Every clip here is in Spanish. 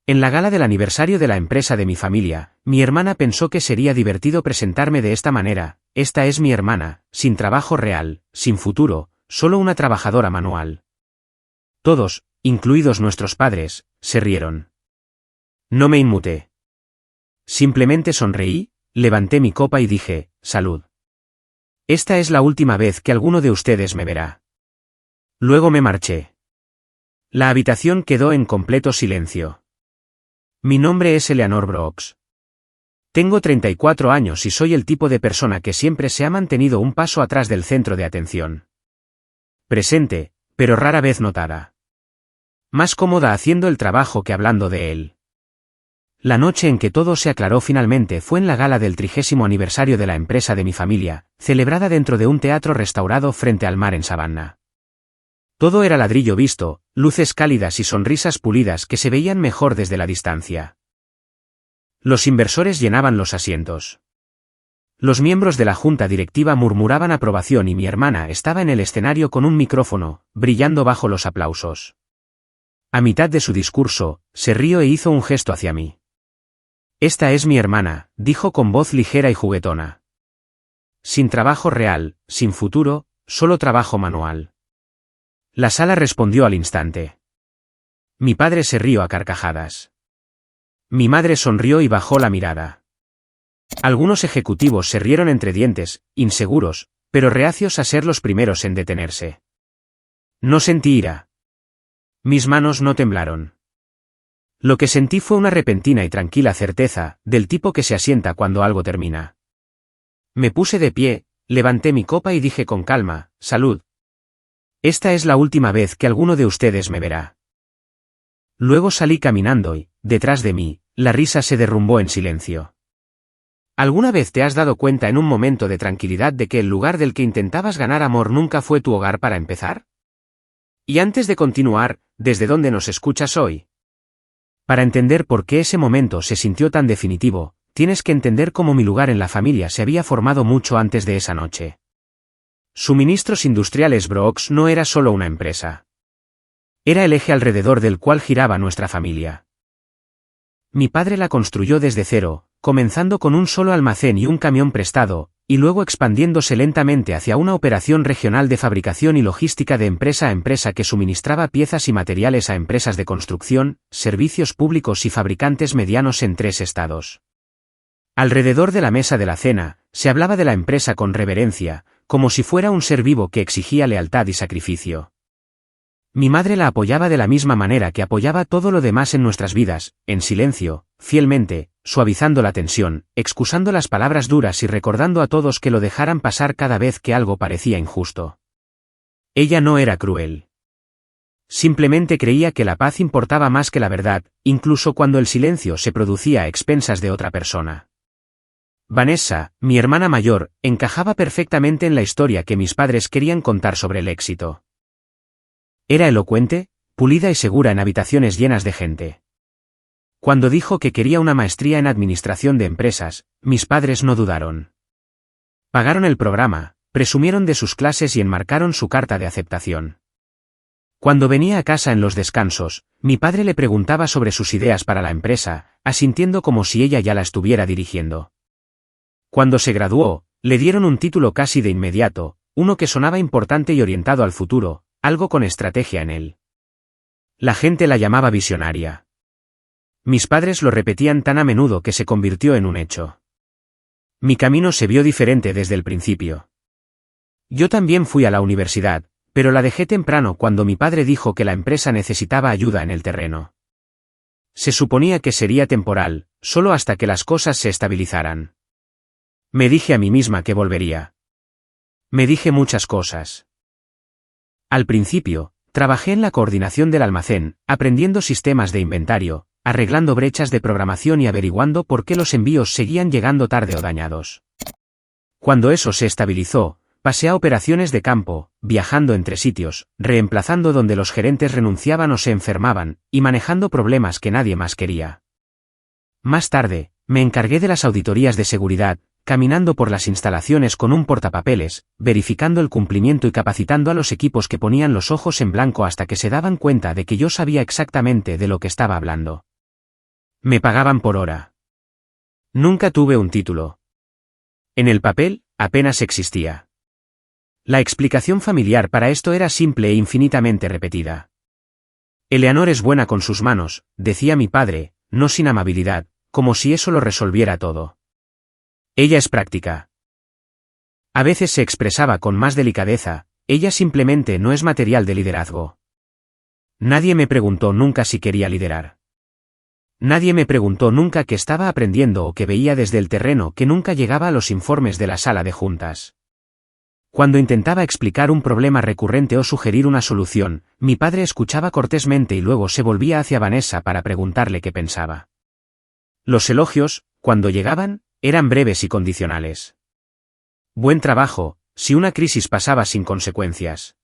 En la gala del aniversario de la empresa de mi familia, mi hermana pensó que sería divertido presentarme de esta manera: esta es mi hermana, sin trabajo real, sin futuro, solo una trabajadora manual. Todos, incluidos nuestros padres, se rieron. No me inmuté. Simplemente sonreí, levanté mi copa y dije: salud. Esta es la última vez que alguno de ustedes me verá. Luego me marché. La habitación quedó en completo silencio. Mi nombre es Eleanor Brooks. Tengo 34 años y soy el tipo de persona que siempre se ha mantenido un paso atrás del centro de atención. Presente, pero rara vez notada. Más cómoda haciendo el trabajo que hablando de él. La noche en que todo se aclaró finalmente fue en la gala del 30º aniversario de la empresa de mi familia, celebrada dentro de un teatro restaurado frente al mar en Savannah. Todo era ladrillo visto, luces cálidas y sonrisas pulidas que se veían mejor desde la distancia. Los inversores llenaban los asientos. Los miembros de la junta directiva murmuraban aprobación y mi hermana estaba en el escenario con un micrófono, brillando bajo los aplausos. A mitad de su discurso, se rió e hizo un gesto hacia mí. Esta es mi hermana, dijo con voz ligera y juguetona. Sin trabajo real, sin futuro, solo trabajo manual. La sala respondió al instante. Mi padre se rió a carcajadas. Mi madre sonrió y bajó la mirada. Algunos ejecutivos se rieron entre dientes, inseguros, pero reacios a ser los primeros en detenerse. No sentí ira. Mis manos no temblaron. Lo que sentí fue una repentina y tranquila certeza, del tipo que se asienta cuando algo termina. Me puse de pie, levanté mi copa y dije con calma: salud. Esta es la última vez que alguno de ustedes me verá. Luego salí caminando y, detrás de mí, la risa se derrumbó en silencio. ¿Alguna vez te has dado cuenta en un momento de tranquilidad de que el lugar del que intentabas ganar amor nunca fue tu hogar para empezar? Y antes de continuar, ¿desde dónde nos escuchas hoy? Para entender por qué ese momento se sintió tan definitivo, tienes que entender cómo mi lugar en la familia se había formado mucho antes de esa noche. Suministros Industriales Brooks no era solo una empresa. Era el eje alrededor del cual giraba nuestra familia. Mi padre la construyó desde cero, comenzando con un solo almacén y un camión prestado, y luego expandiéndose lentamente hacia una operación regional de fabricación y logística de empresa a empresa que suministraba piezas y materiales a empresas de construcción, servicios públicos y fabricantes medianos en 3 estados. Alrededor de la mesa de la cena, se hablaba de la empresa con reverencia, como si fuera un ser vivo que exigía lealtad y sacrificio. Mi madre la apoyaba de la misma manera que apoyaba todo lo demás en nuestras vidas, en silencio, fielmente, suavizando la tensión, excusando las palabras duras y recordando a todos que lo dejaran pasar cada vez que algo parecía injusto. Ella no era cruel. Simplemente creía que la paz importaba más que la verdad, incluso cuando el silencio se producía a expensas de otra persona. Vanessa, mi hermana mayor, encajaba perfectamente en la historia que mis padres querían contar sobre el éxito. Era elocuente, pulida y segura en habitaciones llenas de gente. Cuando dijo que quería una maestría en administración de empresas, mis padres no dudaron. Pagaron el programa, presumieron de sus clases y enmarcaron su carta de aceptación. Cuando venía a casa en los descansos, mi padre le preguntaba sobre sus ideas para la empresa, asintiendo como si ella ya la estuviera dirigiendo. Cuando se graduó, le dieron un título casi de inmediato, uno que sonaba importante y orientado al futuro, algo con estrategia en él. La gente la llamaba visionaria. Mis padres lo repetían tan a menudo que se convirtió en un hecho. Mi camino se vio diferente desde el principio. Yo también fui a la universidad, pero la dejé temprano cuando mi padre dijo que la empresa necesitaba ayuda en el terreno. Se suponía que sería temporal, solo hasta que las cosas se estabilizaran. Me dije a mí misma que volvería. Me dije muchas cosas. Al principio, trabajé en la coordinación del almacén, aprendiendo sistemas de inventario, arreglando brechas de programación y averiguando por qué los envíos seguían llegando tarde o dañados. Cuando eso se estabilizó, pasé a operaciones de campo, viajando entre sitios, reemplazando donde los gerentes renunciaban o se enfermaban, y manejando problemas que nadie más quería. Más tarde, me encargué de las auditorías de seguridad, caminando por las instalaciones con un portapapeles, verificando el cumplimiento y capacitando a los equipos que ponían los ojos en blanco hasta que se daban cuenta de que yo sabía exactamente de lo que estaba hablando. Me pagaban por hora. Nunca tuve un título. En el papel, apenas existía. La explicación familiar para esto era simple e infinitamente repetida. Eleanor es buena con sus manos, decía mi padre, no sin amabilidad, como si eso lo resolviera todo. Ella es práctica. A veces se expresaba con más delicadeza, ella simplemente no es material de liderazgo. Nadie me preguntó nunca si quería liderar. Nadie me preguntó nunca qué estaba aprendiendo o qué veía desde el terreno que nunca llegaba a los informes de la sala de juntas. Cuando intentaba explicar un problema recurrente o sugerir una solución, mi padre escuchaba cortésmente y luego se volvía hacia Vanessa para preguntarle qué pensaba. Los elogios, cuando llegaban, eran breves y condicionales. Buen trabajo, si una crisis pasaba sin consecuencias.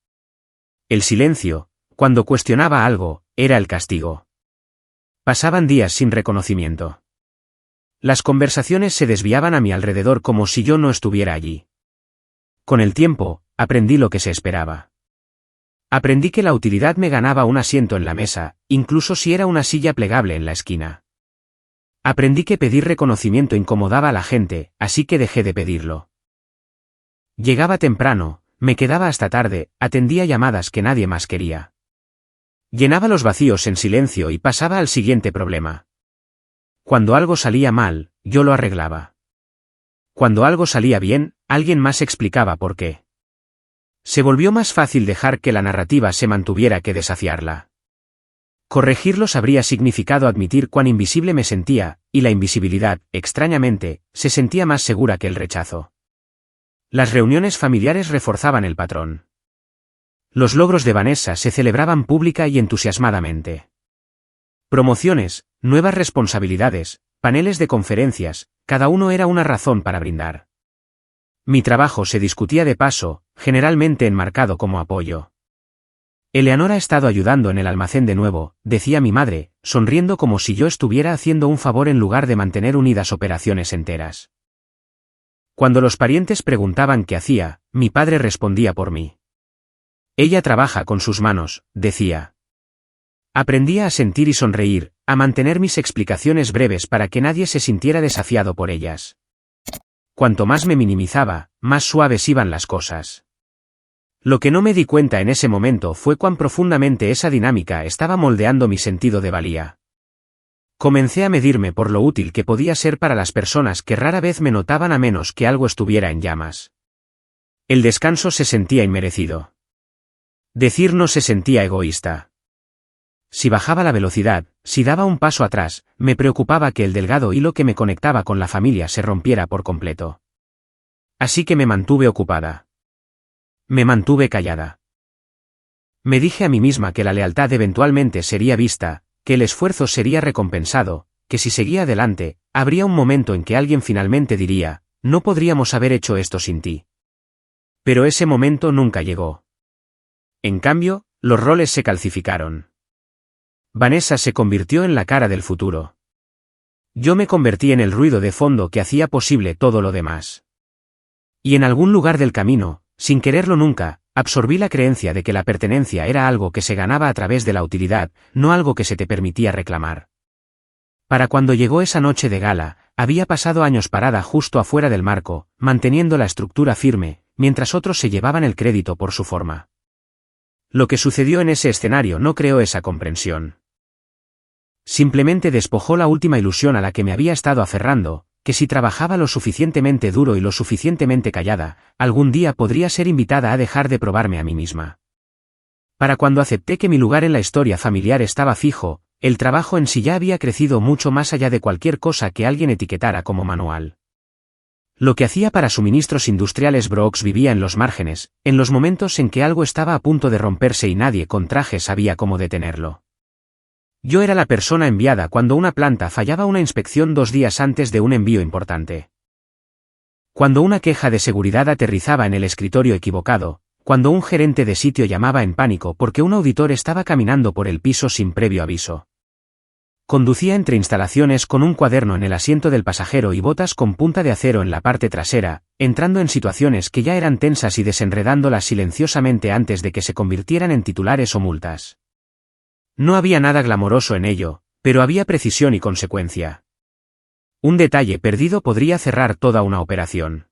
El silencio, cuando cuestionaba algo, era el castigo. Pasaban días sin reconocimiento. Las conversaciones se desviaban a mi alrededor como si yo no estuviera allí. Con el tiempo, aprendí lo que se esperaba. Aprendí que la utilidad me ganaba un asiento en la mesa, incluso si era una silla plegable en la esquina. Aprendí que pedir reconocimiento incomodaba a la gente, así que dejé de pedirlo. Llegaba temprano, me quedaba hasta tarde, atendía llamadas que nadie más quería. Llenaba los vacíos en silencio y pasaba al siguiente problema. Cuando algo salía mal, yo lo arreglaba. Cuando algo salía bien, alguien más explicaba por qué. Se volvió más fácil dejar que la narrativa se mantuviera que desafiarla. Corregirlos habría significado admitir cuán invisible me sentía, y la invisibilidad, extrañamente, se sentía más segura que el rechazo. Las reuniones familiares reforzaban el patrón. Los logros de Vanessa se celebraban pública y entusiasmadamente. Promociones, nuevas responsabilidades, paneles de conferencias, cada uno era una razón para brindar. Mi trabajo se discutía de paso, generalmente enmarcado como apoyo. Eleanor ha estado ayudando en el almacén de nuevo, decía mi madre, sonriendo como si yo estuviera haciendo un favor en lugar de mantener unidas operaciones enteras. Cuando los parientes preguntaban qué hacía, mi padre respondía por mí. Ella trabaja con sus manos, decía. Aprendía a sentir y sonreír, a mantener mis explicaciones breves para que nadie se sintiera desafiado por ellas. Cuanto más me minimizaba, más suaves iban las cosas. Lo que no me di cuenta en ese momento fue cuán profundamente esa dinámica estaba moldeando mi sentido de valía. Comencé a medirme por lo útil que podía ser para las personas que rara vez me notaban a menos que algo estuviera en llamas. El descanso se sentía inmerecido. Decir no se sentía egoísta. Si bajaba la velocidad, si daba un paso atrás, me preocupaba que el delgado hilo que me conectaba con la familia se rompiera por completo. Así que me mantuve ocupada. Me mantuve callada. Me dije a mí misma que la lealtad eventualmente sería vista, que el esfuerzo sería recompensado, que si seguía adelante, habría un momento en que alguien finalmente diría, no podríamos haber hecho esto sin ti. Pero ese momento nunca llegó. En cambio, los roles se calcificaron. Vanessa se convirtió en la cara del futuro. Yo me convertí en el ruido de fondo que hacía posible todo lo demás. Y en algún lugar del camino, sin quererlo nunca, absorbí la creencia de que la pertenencia era algo que se ganaba a través de la utilidad, no algo que se te permitía reclamar. Para cuando llegó esa noche de gala, había pasado años parada justo afuera del marco, manteniendo la estructura firme, mientras otros se llevaban el crédito por su forma. Lo que sucedió en ese escenario no creó esa comprensión. Simplemente despojó la última ilusión a la que me había estado aferrando, que si trabajaba lo suficientemente duro y lo suficientemente callada, algún día podría ser invitada a dejar de probarme a mí misma. Para cuando acepté que mi lugar en la historia familiar estaba fijo, el trabajo en sí ya había crecido mucho más allá de cualquier cosa que alguien etiquetara como manual. Lo que hacía para suministros industriales Brooks vivía en los márgenes, en los momentos en que algo estaba a punto de romperse y nadie con traje sabía cómo detenerlo. Yo era la persona enviada cuando una planta fallaba una inspección 2 días antes de un envío importante. Cuando una queja de seguridad aterrizaba en el escritorio equivocado, cuando un gerente de sitio llamaba en pánico porque un auditor estaba caminando por el piso sin previo aviso. Conducía entre instalaciones con un cuaderno en el asiento del pasajero y botas con punta de acero en la parte trasera, entrando en situaciones que ya eran tensas y desenredándolas silenciosamente antes de que se convirtieran en titulares o multas. No había nada glamoroso en ello, Pero había precisión y consecuencia. Un detalle perdido podría cerrar toda una operación.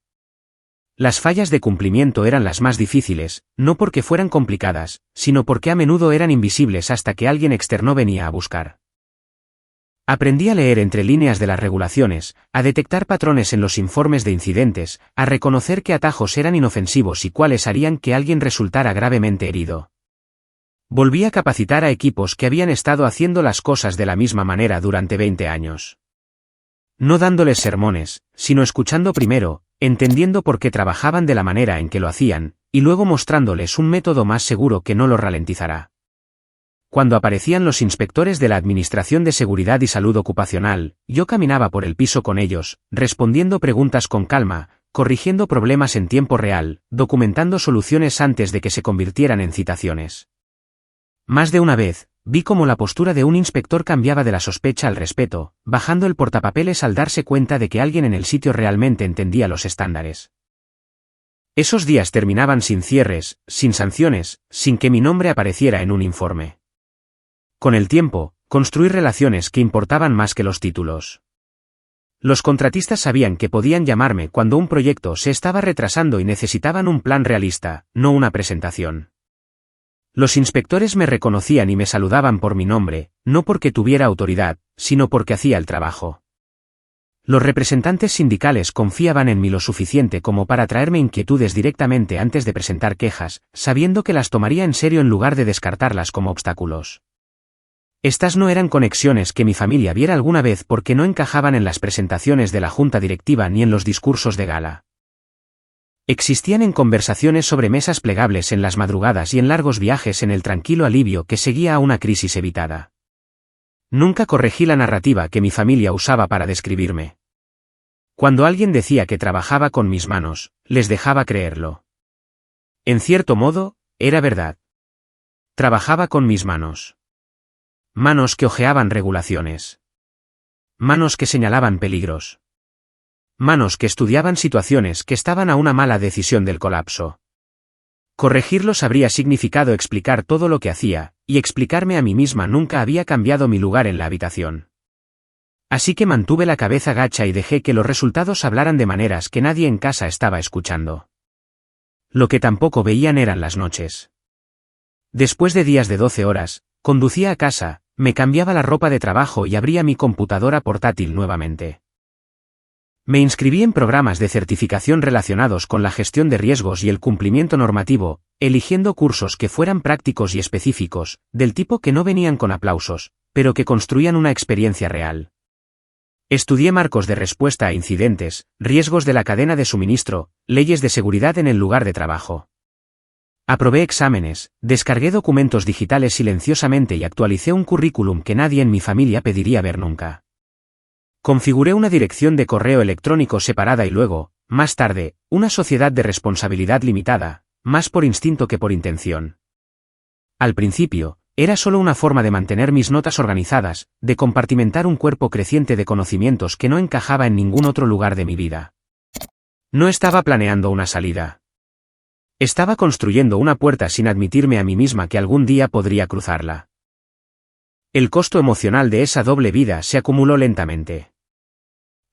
Las fallas de cumplimiento eran las más difíciles, no porque fueran complicadas, sino porque a menudo eran invisibles hasta que alguien externo venía a buscar. Aprendí a leer entre líneas de las regulaciones, a detectar patrones en los informes de incidentes, a reconocer qué atajos eran inofensivos y cuáles harían que alguien resultara gravemente herido. Volví a capacitar a equipos que habían estado haciendo las cosas de la misma manera durante 20 años. No dándoles sermones, sino escuchando primero, entendiendo por qué trabajaban de la manera en que lo hacían, y luego mostrándoles un método más seguro que no lo ralentizará. Cuando aparecían los inspectores de la Administración de Seguridad y Salud Ocupacional, yo caminaba por el piso con ellos, respondiendo preguntas con calma, corrigiendo problemas en tiempo real, documentando soluciones antes de que se convirtieran en citaciones. Más de una vez, vi cómo la postura de un inspector cambiaba de la sospecha al respeto, bajando el portapapeles al darse cuenta de que alguien en el sitio realmente entendía los estándares. Esos días terminaban sin cierres, sin sanciones, sin que mi nombre apareciera en un informe. Con el tiempo, construí relaciones que importaban más que los títulos. Los contratistas sabían que podían llamarme cuando un proyecto se estaba retrasando y necesitaban un plan realista, no una presentación. Los inspectores me reconocían y me saludaban por mi nombre, no porque tuviera autoridad, sino porque hacía el trabajo. Los representantes sindicales confiaban en mí lo suficiente como para traerme inquietudes directamente antes de presentar quejas, sabiendo que las tomaría en serio en lugar de descartarlas como obstáculos. Estas no eran conexiones que mi familia viera alguna vez porque no encajaban en las presentaciones de la junta directiva ni en los discursos de gala. Existían en conversaciones sobre mesas plegables en las madrugadas y en largos viajes en el tranquilo alivio que seguía a una crisis evitada. Nunca corregí la narrativa que mi familia usaba para describirme. Cuando alguien decía que trabajaba con mis manos, les dejaba creerlo. En cierto modo, era verdad. Trabajaba con mis manos. Manos que hojeaban regulaciones. Manos que señalaban peligros. Manos que estudiaban situaciones que estaban a una mala decisión del colapso. Corregirlos habría significado explicar todo lo que hacía, y explicarme a mí misma nunca había cambiado mi lugar en la habitación. Así que mantuve la cabeza gacha y dejé que los resultados hablaran de maneras que nadie en casa estaba escuchando. Lo que tampoco veían eran las noches. Después de días de 12 horas, conducía a casa, me cambiaba la ropa de trabajo y abría mi computadora portátil nuevamente. Me inscribí en programas de certificación relacionados con la gestión de riesgos y el cumplimiento normativo, eligiendo cursos que fueran prácticos y específicos, del tipo que no venían con aplausos, pero que construían una experiencia real. Estudié marcos de respuesta a incidentes, riesgos de la cadena de suministro, leyes de seguridad en el lugar de trabajo. Aprobé exámenes, descargué documentos digitales silenciosamente y actualicé un currículum que nadie en mi familia pediría ver nunca. Configuré una dirección de correo electrónico separada y luego, más tarde, una sociedad de responsabilidad limitada, más por instinto que por intención. Al principio, era solo una forma de mantener mis notas organizadas, de compartimentar un cuerpo creciente de conocimientos que no encajaba en ningún otro lugar de mi vida. No estaba planeando una salida. Estaba construyendo una puerta sin admitirme a mí misma que algún día podría cruzarla. El costo emocional de esa doble vida se acumuló lentamente.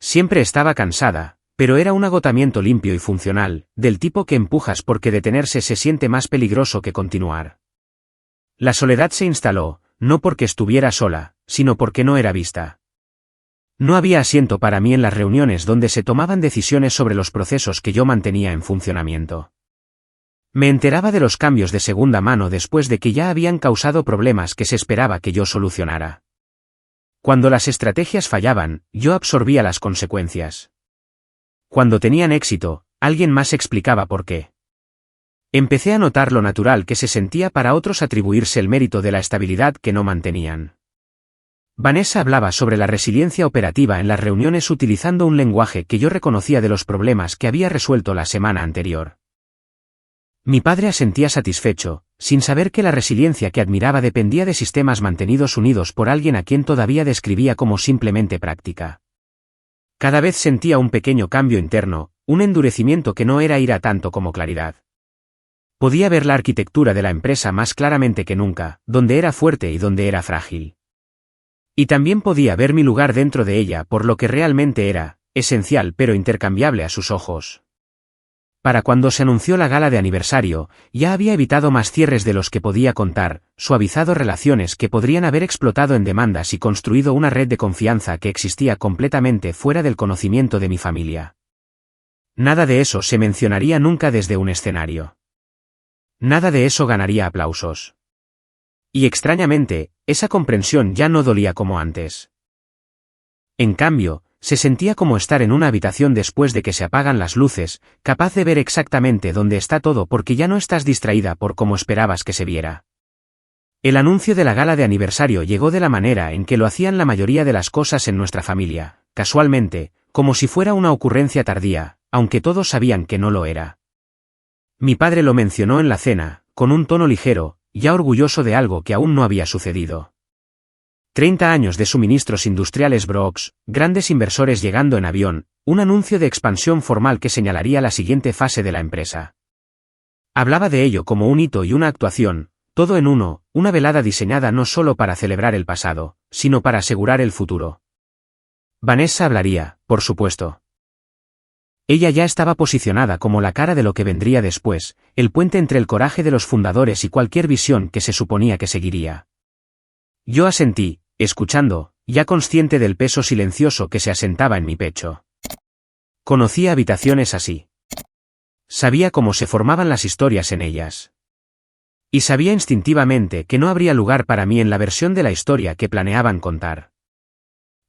Siempre estaba cansada, pero era un agotamiento limpio y funcional, del tipo que empujas porque detenerse se siente más peligroso que continuar. La soledad se instaló, no porque estuviera sola, sino porque no era vista. No había asiento para mí en las reuniones donde se tomaban decisiones sobre los procesos que yo mantenía en funcionamiento. Me enteraba de los cambios de segunda mano después de que ya habían causado problemas que se esperaba que yo solucionara. Cuando las estrategias fallaban, yo absorbía las consecuencias. Cuando tenían éxito, alguien más explicaba por qué. Empecé a notar lo natural que se sentía para otros atribuirse el mérito de la estabilidad que no mantenían. Vanessa hablaba sobre la resiliencia operativa en las reuniones utilizando un lenguaje que yo reconocía de los problemas que había resuelto la semana anterior. Mi padre asentía satisfecho, sin saber que la resiliencia que admiraba dependía de sistemas mantenidos unidos por alguien a quien todavía describía como simplemente práctica. Cada vez sentía un pequeño cambio interno, un endurecimiento que no era ira tanto como claridad. Podía ver la arquitectura de la empresa más claramente que nunca, donde era fuerte y donde era frágil. Y también podía ver mi lugar dentro de ella por lo que realmente era, esencial pero intercambiable a sus ojos. Para cuando se anunció la gala de aniversario, ya había evitado más cierres de los que podía contar, suavizado relaciones que podrían haber explotado en demandas y construido una red de confianza que existía completamente fuera del conocimiento de mi familia. Nada de eso se mencionaría nunca desde un escenario. Nada de eso ganaría aplausos. Y extrañamente, esa comprensión ya no dolía como antes. En cambio, se sentía como estar en una habitación después de que se apagan las luces, capaz de ver exactamente dónde está todo porque ya no estás distraída por cómo esperabas que se viera. El anuncio de la gala de aniversario llegó de la manera en que lo hacían la mayoría de las cosas en nuestra familia, casualmente, como si fuera una ocurrencia tardía, aunque todos sabían que no lo era. Mi padre lo mencionó en la cena, con un tono ligero, ya orgulloso de algo que aún no había sucedido. 30 años de suministros industriales Brooks, grandes inversores llegando en avión, un anuncio de expansión formal que señalaría la siguiente fase de la empresa. Hablaba de ello como un hito y una actuación, todo en uno, una velada diseñada no solo para celebrar el pasado, sino para asegurar el futuro. Vanessa hablaría, por supuesto. Ella ya estaba posicionada como la cara de lo que vendría después, el puente entre el coraje de los fundadores y cualquier visión que se suponía que seguiría. Yo asentí, escuchando, ya consciente del peso silencioso que se asentaba en mi pecho. Conocía habitaciones así. Sabía cómo se formaban las historias en ellas. Y sabía instintivamente que no habría lugar para mí en la versión de la historia que planeaban contar.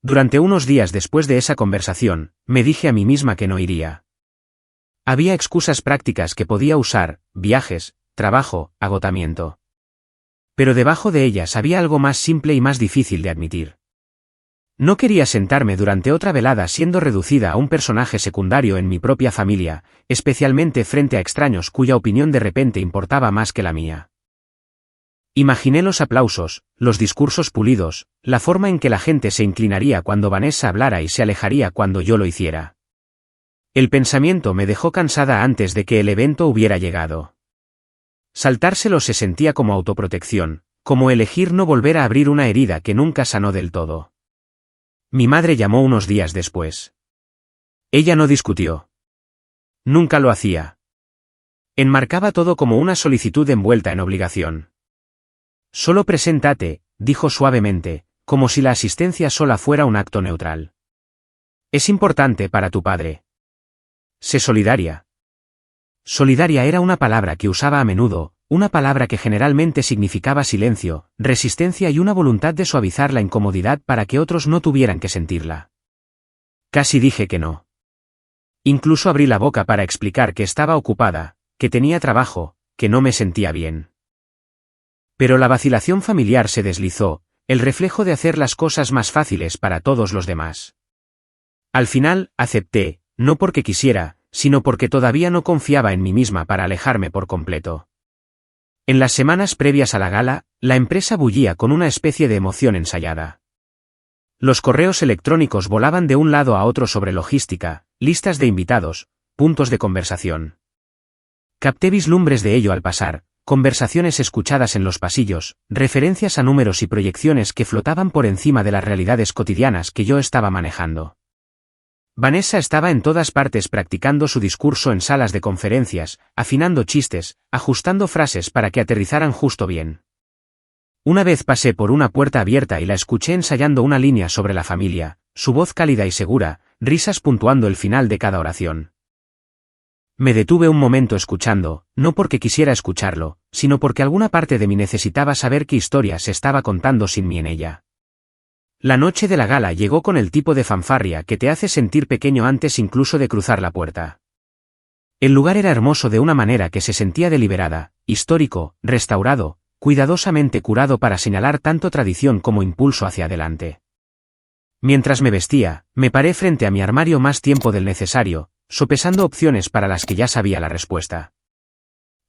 Durante unos días después de esa conversación, me dije a mí misma que no iría. Había excusas prácticas que podía usar, viajes, trabajo, agotamiento. Pero debajo de ellas había algo más simple y más difícil de admitir. No quería sentarme durante otra velada siendo reducida a un personaje secundario en mi propia familia, especialmente frente a extraños cuya opinión de repente importaba más que la mía. Imaginé los aplausos, los discursos pulidos, la forma en que la gente se inclinaría cuando Vanessa hablara y se alejaría cuando yo lo hiciera. El pensamiento me dejó cansada antes de que el evento hubiera llegado. Saltárselo se sentía como autoprotección, como elegir no volver a abrir una herida que nunca sanó del todo. Mi madre llamó unos días después. Ella no discutió. Nunca lo hacía. Enmarcaba todo como una solicitud envuelta en obligación. Solo preséntate, dijo suavemente, como si la asistencia sola fuera un acto neutral. Es importante para tu padre. Sé solidaria. Solidaria era una palabra que usaba a menudo, una palabra que generalmente significaba silencio, resistencia y una voluntad de suavizar la incomodidad para que otros no tuvieran que sentirla. Casi dije que no. Incluso abrí la boca para explicar que estaba ocupada, que tenía trabajo, que no me sentía bien. Pero la vacilación familiar se deslizó, el reflejo de hacer las cosas más fáciles para todos los demás. Al final, acepté, no porque quisiera, sino porque todavía no confiaba en mí misma para alejarme por completo. En las semanas previas a la gala, la empresa bullía con una especie de emoción ensayada. Los correos electrónicos volaban de un lado a otro sobre logística, listas de invitados, puntos de conversación. Capté vislumbres de ello al pasar, conversaciones escuchadas en los pasillos, referencias a números y proyecciones que flotaban por encima de las realidades cotidianas que yo estaba manejando. Vanessa estaba en todas partes practicando su discurso en salas de conferencias, afinando chistes, ajustando frases para que aterrizaran justo bien. Una vez pasé por una puerta abierta y la escuché ensayando una línea sobre la familia, su voz cálida y segura, risas puntuando el final de cada oración. Me detuve un momento escuchando, no porque quisiera escucharlo, sino porque alguna parte de mí necesitaba saber qué historia se estaba contando sin mí en ella. La noche de la gala llegó con el tipo de fanfarria que te hace sentir pequeño antes incluso de cruzar la puerta. El lugar era hermoso de una manera que se sentía deliberada, histórico, restaurado, cuidadosamente curado para señalar tanto tradición como impulso hacia adelante. Mientras me vestía, me paré frente a mi armario más tiempo del necesario, sopesando opciones para las que ya sabía la respuesta.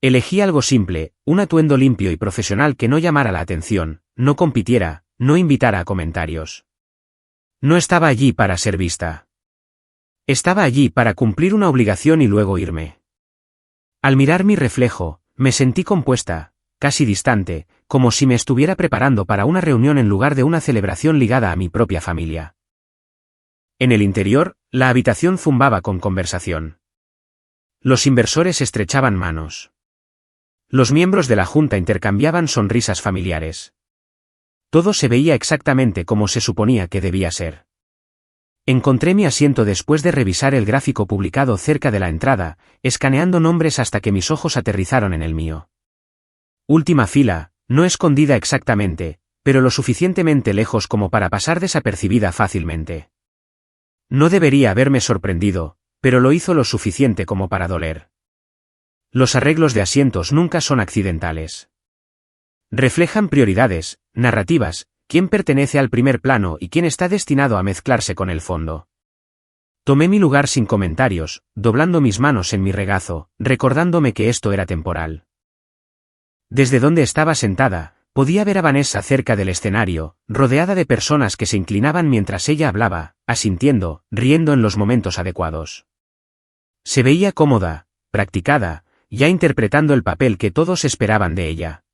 Elegí algo simple, un atuendo limpio y profesional que no llamara la atención, no compitiera, no invitara a comentarios. No estaba allí para ser vista. Estaba allí para cumplir una obligación y luego irme. Al mirar mi reflejo, me sentí compuesta, casi distante, como si me estuviera preparando para una reunión en lugar de una celebración ligada a mi propia familia. En el interior, la habitación zumbaba con conversación. Los inversores estrechaban manos. Los miembros de la junta intercambiaban sonrisas familiares. Todo se veía exactamente como se suponía que debía ser. Encontré mi asiento después de revisar el gráfico publicado cerca de la entrada, escaneando nombres hasta que mis ojos aterrizaron en el mío. Última fila, no escondida exactamente, pero lo suficientemente lejos como para pasar desapercibida fácilmente. No debería haberme sorprendido, pero lo hizo lo suficiente como para doler. Los arreglos de asientos nunca son accidentales. Reflejan prioridades, narrativas, quién pertenece al primer plano y quién está destinado a mezclarse con el fondo. Tomé mi lugar sin comentarios, doblando mis manos en mi regazo, recordándome que esto era temporal. Desde donde estaba sentada, podía ver a Vanessa cerca del escenario, rodeada de personas que se inclinaban mientras ella hablaba, asintiendo, riendo en los momentos adecuados. Se veía cómoda, practicada, ya interpretando el papel que todos esperaban de ella.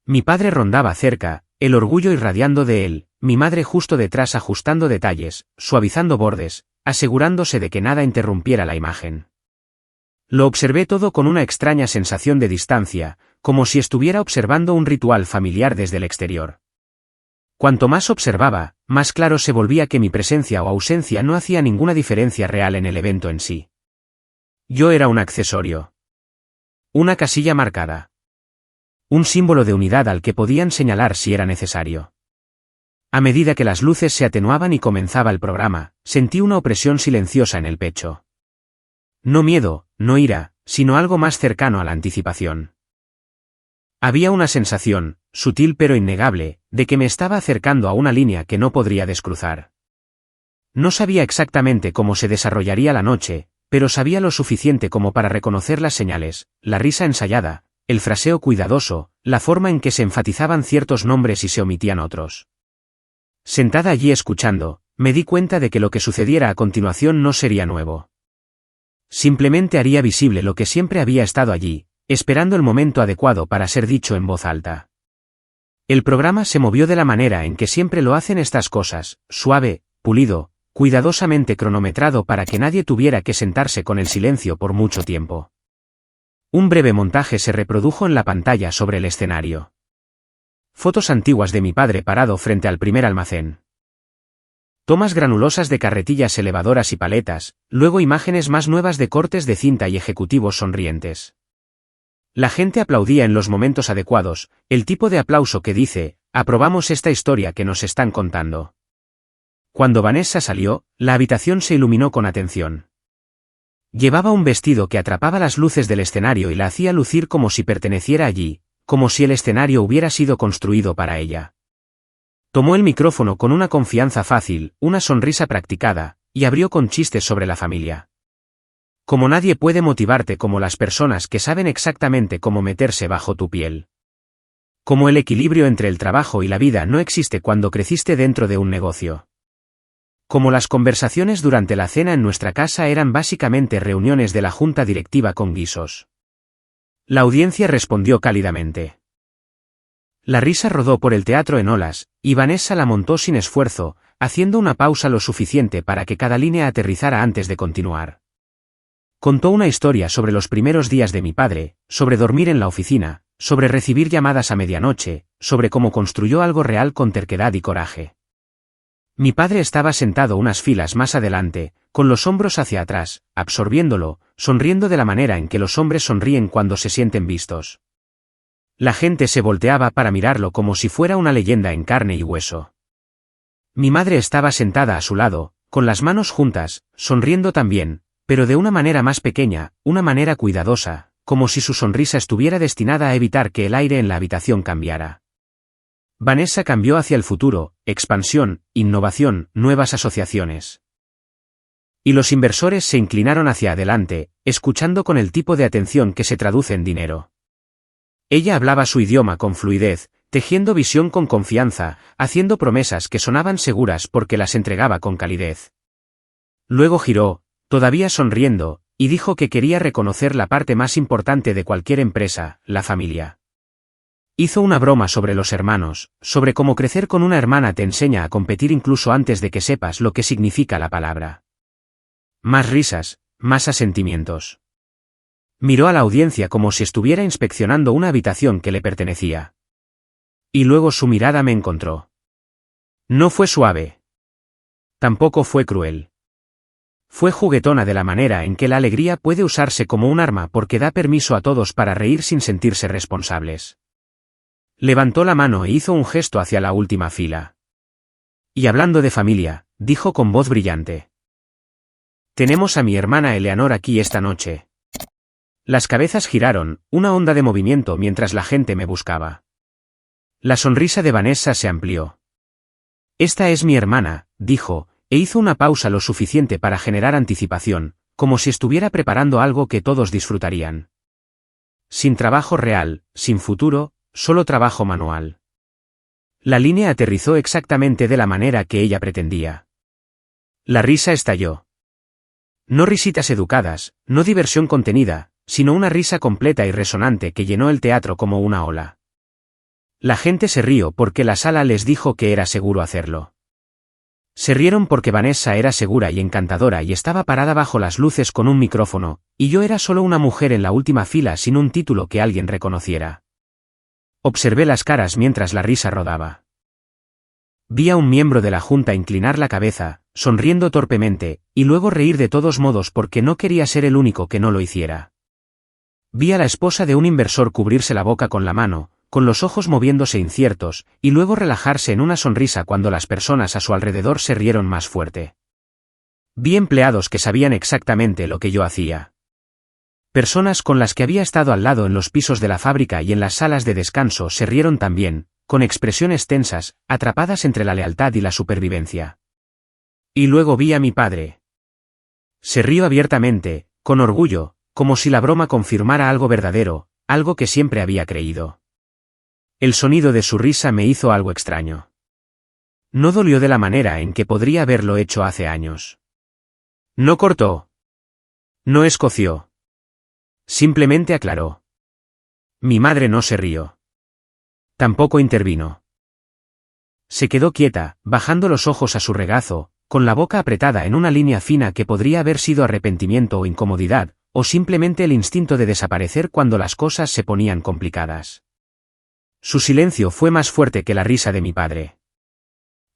Mi padre rondaba cerca, el orgullo irradiando de él, mi madre justo detrás ajustando detalles, suavizando bordes, asegurándose de que nada interrumpiera la imagen. Lo observé todo con una extraña sensación de distancia, como si estuviera observando un ritual familiar desde el exterior. Cuanto más observaba, más claro se volvía que mi presencia o ausencia no hacía ninguna diferencia real en el evento en sí. Yo era un accesorio. Una casilla marcada. Un símbolo de unidad al que podían señalar si era necesario. A medida que las luces se atenuaban y comenzaba el programa, sentí una opresión silenciosa en el pecho. No miedo, no ira, sino algo más cercano a la anticipación. Había una sensación, sutil pero innegable, de que me estaba acercando a una línea que no podría descruzar. No sabía exactamente cómo se desarrollaría la noche, pero sabía lo suficiente como para reconocer las señales, la risa ensayada, el fraseo cuidadoso, la forma en que se enfatizaban ciertos nombres y se omitían otros. Sentada allí escuchando, me di cuenta de que lo que sucediera a continuación no sería nuevo. Simplemente haría visible lo que siempre había estado allí, esperando el momento adecuado para ser dicho en voz alta. El programa se movió de la manera en que siempre lo hacen estas cosas, suave, pulido, cuidadosamente cronometrado para que nadie tuviera que sentarse con el silencio por mucho tiempo. Un breve montaje se reprodujo en la pantalla sobre el escenario. Fotos antiguas de mi padre parado frente al primer almacén. Tomas granulosas de carretillas elevadoras y paletas, luego imágenes más nuevas de cortes de cinta y ejecutivos sonrientes. La gente aplaudía en los momentos adecuados, el tipo de aplauso que dice, aprobamos esta historia que nos están contando. Cuando Vanessa salió, la habitación se iluminó con atención. Llevaba un vestido que atrapaba las luces del escenario y la hacía lucir como si perteneciera allí, como si el escenario hubiera sido construido para ella. Tomó el micrófono con una confianza fácil, una sonrisa practicada, y abrió con chistes sobre la familia. Como nadie puede motivarte como las personas que saben exactamente cómo meterse bajo tu piel. Como el equilibrio entre el trabajo y la vida no existe cuando creciste dentro de un negocio. Como las conversaciones durante la cena en nuestra casa eran básicamente reuniones de la junta directiva con guisos. La audiencia respondió cálidamente. La risa rodó por el teatro en olas, y Vanessa la montó sin esfuerzo, haciendo una pausa lo suficiente para que cada línea aterrizara antes de continuar. Contó una historia sobre los primeros días de mi padre, sobre dormir en la oficina, sobre recibir llamadas a medianoche, sobre cómo construyó algo real con terquedad y coraje. Mi padre estaba sentado unas filas más adelante, con los hombros hacia atrás, absorbiéndolo, sonriendo de la manera en que los hombres sonríen cuando se sienten vistos. La gente se volteaba para mirarlo como si fuera una leyenda en carne y hueso. Mi madre estaba sentada a su lado, con las manos juntas, sonriendo también, pero de una manera más pequeña, una manera cuidadosa, como si su sonrisa estuviera destinada a evitar que el aire en la habitación cambiara. Vanessa cambió hacia el futuro, expansión, innovación, nuevas asociaciones. Y los inversores se inclinaron hacia adelante, escuchando con el tipo de atención que se traduce en dinero. Ella hablaba su idioma con fluidez, tejiendo visión con confianza, haciendo promesas que sonaban seguras porque las entregaba con calidez. Luego giró, todavía sonriendo, y dijo que quería reconocer la parte más importante de cualquier empresa, la familia. Hizo una broma sobre los hermanos, sobre cómo crecer con una hermana te enseña a competir incluso antes de que sepas lo que significa la palabra. Más risas, más asentimientos. Miró a la audiencia como si estuviera inspeccionando una habitación que le pertenecía. Y luego su mirada me encontró. No fue suave. Tampoco fue cruel. Fue juguetona de la manera en que la alegría puede usarse como un arma porque da permiso a todos para reír sin sentirse responsables. Levantó la mano e hizo un gesto hacia la última fila. Y hablando de familia, dijo con voz brillante. Tenemos a mi hermana Eleanor aquí esta noche. Las cabezas giraron, una onda de movimiento mientras la gente me buscaba. La sonrisa de Vanessa se amplió. Esta es mi hermana, dijo, e hizo una pausa lo suficiente para generar anticipación, como si estuviera preparando algo que todos disfrutarían. Sin trabajo real, sin futuro, solo trabajo manual. La línea aterrizó exactamente de la manera que ella pretendía. La risa estalló. No risitas educadas, no diversión contenida, sino una risa completa y resonante que llenó el teatro como una ola. La gente se rió porque la sala les dijo que era seguro hacerlo. Se rieron porque Vanessa era segura y encantadora y estaba parada bajo las luces con un micrófono, y yo era solo una mujer en la última fila sin un título que alguien reconociera. Observé las caras mientras la risa rodaba. Vi a un miembro de la junta inclinar la cabeza, sonriendo torpemente, y luego reír de todos modos porque no quería ser el único que no lo hiciera. Vi a la esposa de un inversor cubrirse la boca con la mano, con los ojos moviéndose inciertos, y luego relajarse en una sonrisa cuando las personas a su alrededor se rieron más fuerte. Vi empleados que sabían exactamente lo que yo hacía. Personas con las que había estado al lado en los pisos de la fábrica y en las salas de descanso se rieron también, con expresiones tensas, atrapadas entre la lealtad y la supervivencia. Y luego vi a mi padre. Se rió abiertamente, con orgullo, como si la broma confirmara algo verdadero, algo que siempre había creído. El sonido de su risa me hizo algo extraño. No dolió de la manera en que podría haberlo hecho hace años. No cortó. No escoció. Simplemente aclaró. Mi madre no se rió. Tampoco intervino. Se quedó quieta, bajando los ojos a su regazo, con la boca apretada en una línea fina que podría haber sido arrepentimiento o incomodidad, o simplemente el instinto de desaparecer cuando las cosas se ponían complicadas. Su silencio fue más fuerte que la risa de mi padre.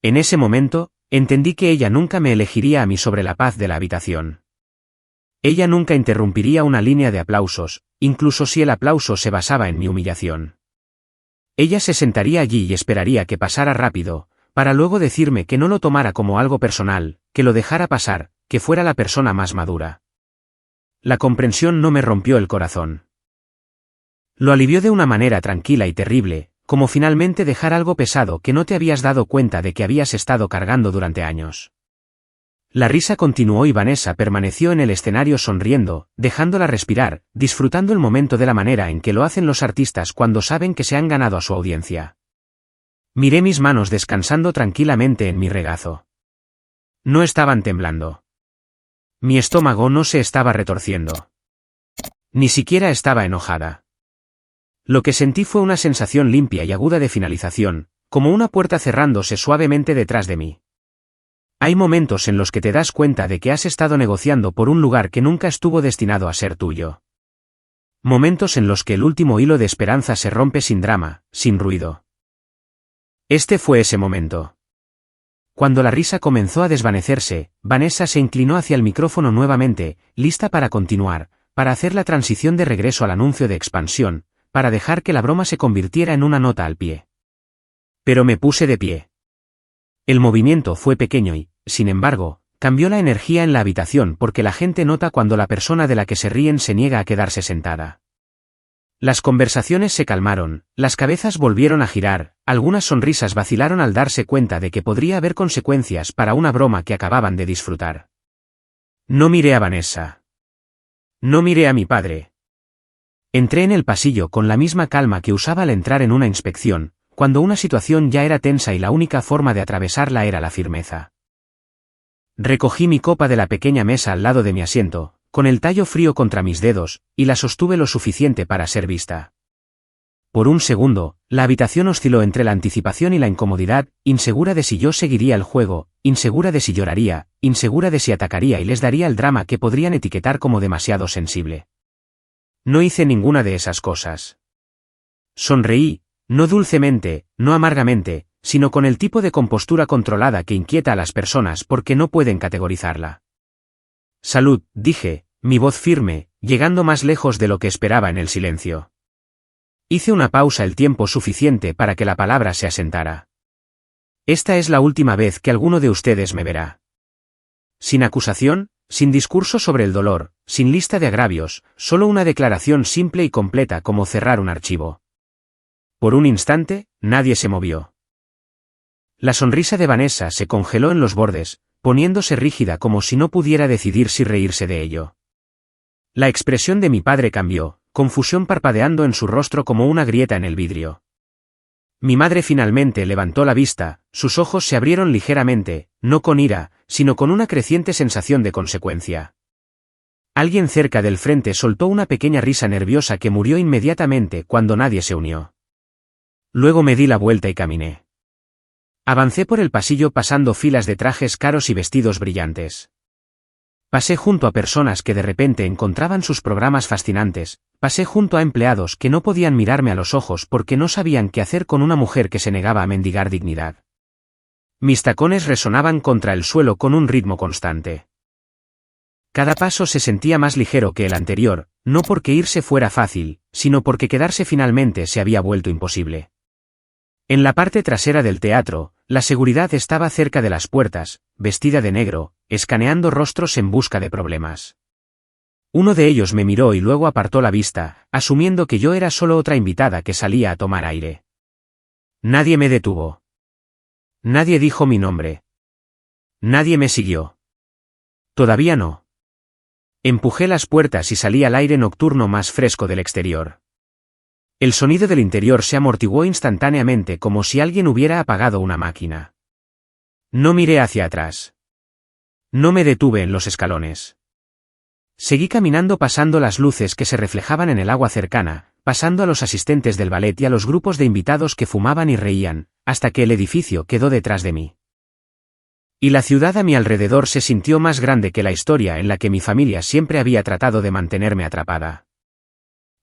En ese momento, entendí que ella nunca me elegiría a mí sobre la paz de la habitación. Ella nunca interrumpiría una línea de aplausos, incluso si el aplauso se basaba en mi humillación. Ella se sentaría allí y esperaría que pasara rápido, para luego decirme que no lo tomara como algo personal, que lo dejara pasar, que fuera la persona más madura. La comprensión no me rompió el corazón. Lo alivió de una manera tranquila y terrible, como finalmente dejar algo pesado que no te habías dado cuenta de que habías estado cargando durante años. La risa continuó y Vanessa permaneció en el escenario sonriendo, dejándola respirar, disfrutando el momento de la manera en que lo hacen los artistas cuando saben que se han ganado a su audiencia. Miré mis manos descansando tranquilamente en mi regazo. No estaban temblando. Mi estómago no se estaba retorciendo. Ni siquiera estaba enojada. Lo que sentí fue una sensación limpia y aguda de finalización, como una puerta cerrándose suavemente detrás de mí. Hay momentos en los que te das cuenta de que has estado negociando por un lugar que nunca estuvo destinado a ser tuyo. Momentos en los que el último hilo de esperanza se rompe sin drama, sin ruido. Este fue ese momento. Cuando la risa comenzó a desvanecerse, Vanessa se inclinó hacia el micrófono nuevamente, lista para continuar, para hacer la transición de regreso al anuncio de expansión, para dejar que la broma se convirtiera en una nota al pie. Pero me puse de pie. El movimiento fue pequeño y, sin embargo, cambió la energía en la habitación porque la gente nota cuando la persona de la que se ríen se niega a quedarse sentada. Las conversaciones se calmaron, las cabezas volvieron a girar, algunas sonrisas vacilaron al darse cuenta de que podría haber consecuencias para una broma que acababan de disfrutar. No miré a Vanessa. No miré a mi padre. Entré en el pasillo con la misma calma que usaba al entrar en una inspección, cuando una situación ya era tensa y la única forma de atravesarla era la firmeza. Recogí mi copa de la pequeña mesa al lado de mi asiento, con el tallo frío contra mis dedos, y la sostuve lo suficiente para ser vista. Por un segundo, la habitación osciló entre la anticipación y la incomodidad, insegura de si yo seguiría el juego, insegura de si lloraría, insegura de si atacaría y les daría el drama que podrían etiquetar como demasiado sensible. No hice ninguna de esas cosas. Sonreí, no dulcemente, no amargamente, sino con el tipo de compostura controlada que inquieta a las personas porque no pueden categorizarla. Salud, dije, mi voz firme, llegando más lejos de lo que esperaba en el silencio. Hice una pausa el tiempo suficiente para que la palabra se asentara. Esta es la última vez que alguno de ustedes me verá. Sin acusación, sin discurso sobre el dolor, sin lista de agravios, solo una declaración simple y completa como cerrar un archivo. Por un instante, nadie se movió. La sonrisa de Vanessa se congeló en los bordes, poniéndose rígida como si no pudiera decidir si reírse de ello. La expresión de mi padre cambió, confusión parpadeando en su rostro como una grieta en el vidrio. Mi madre finalmente levantó la vista, sus ojos se abrieron ligeramente, no con ira, sino con una creciente sensación de consecuencia. Alguien cerca del frente soltó una pequeña risa nerviosa que murió inmediatamente cuando nadie se unió. Luego me di la vuelta y caminé. Avancé por el pasillo pasando filas de trajes caros y vestidos brillantes. Pasé junto a personas que de repente encontraban sus programas fascinantes, pasé junto a empleados que no podían mirarme a los ojos porque no sabían qué hacer con una mujer que se negaba a mendigar dignidad. Mis tacones resonaban contra el suelo con un ritmo constante. Cada paso se sentía más ligero que el anterior, no porque irse fuera fácil, sino porque quedarse finalmente se había vuelto imposible. En la parte trasera del teatro, la seguridad estaba cerca de las puertas, vestida de negro, escaneando rostros en busca de problemas. Uno de ellos me miró y luego apartó la vista, asumiendo que yo era solo otra invitada que salía a tomar aire. Nadie me detuvo. Nadie dijo mi nombre. Nadie me siguió. Todavía no. Empujé las puertas y salí al aire nocturno más fresco del exterior. El sonido del interior se amortiguó instantáneamente como si alguien hubiera apagado una máquina. No miré hacia atrás. No me detuve en los escalones. Seguí caminando pasando las luces que se reflejaban en el agua cercana, pasando a los asistentes del ballet y a los grupos de invitados que fumaban y reían, hasta que el edificio quedó detrás de mí. Y la ciudad a mi alrededor se sintió más grande que la historia en la que mi familia siempre había tratado de mantenerme atrapada.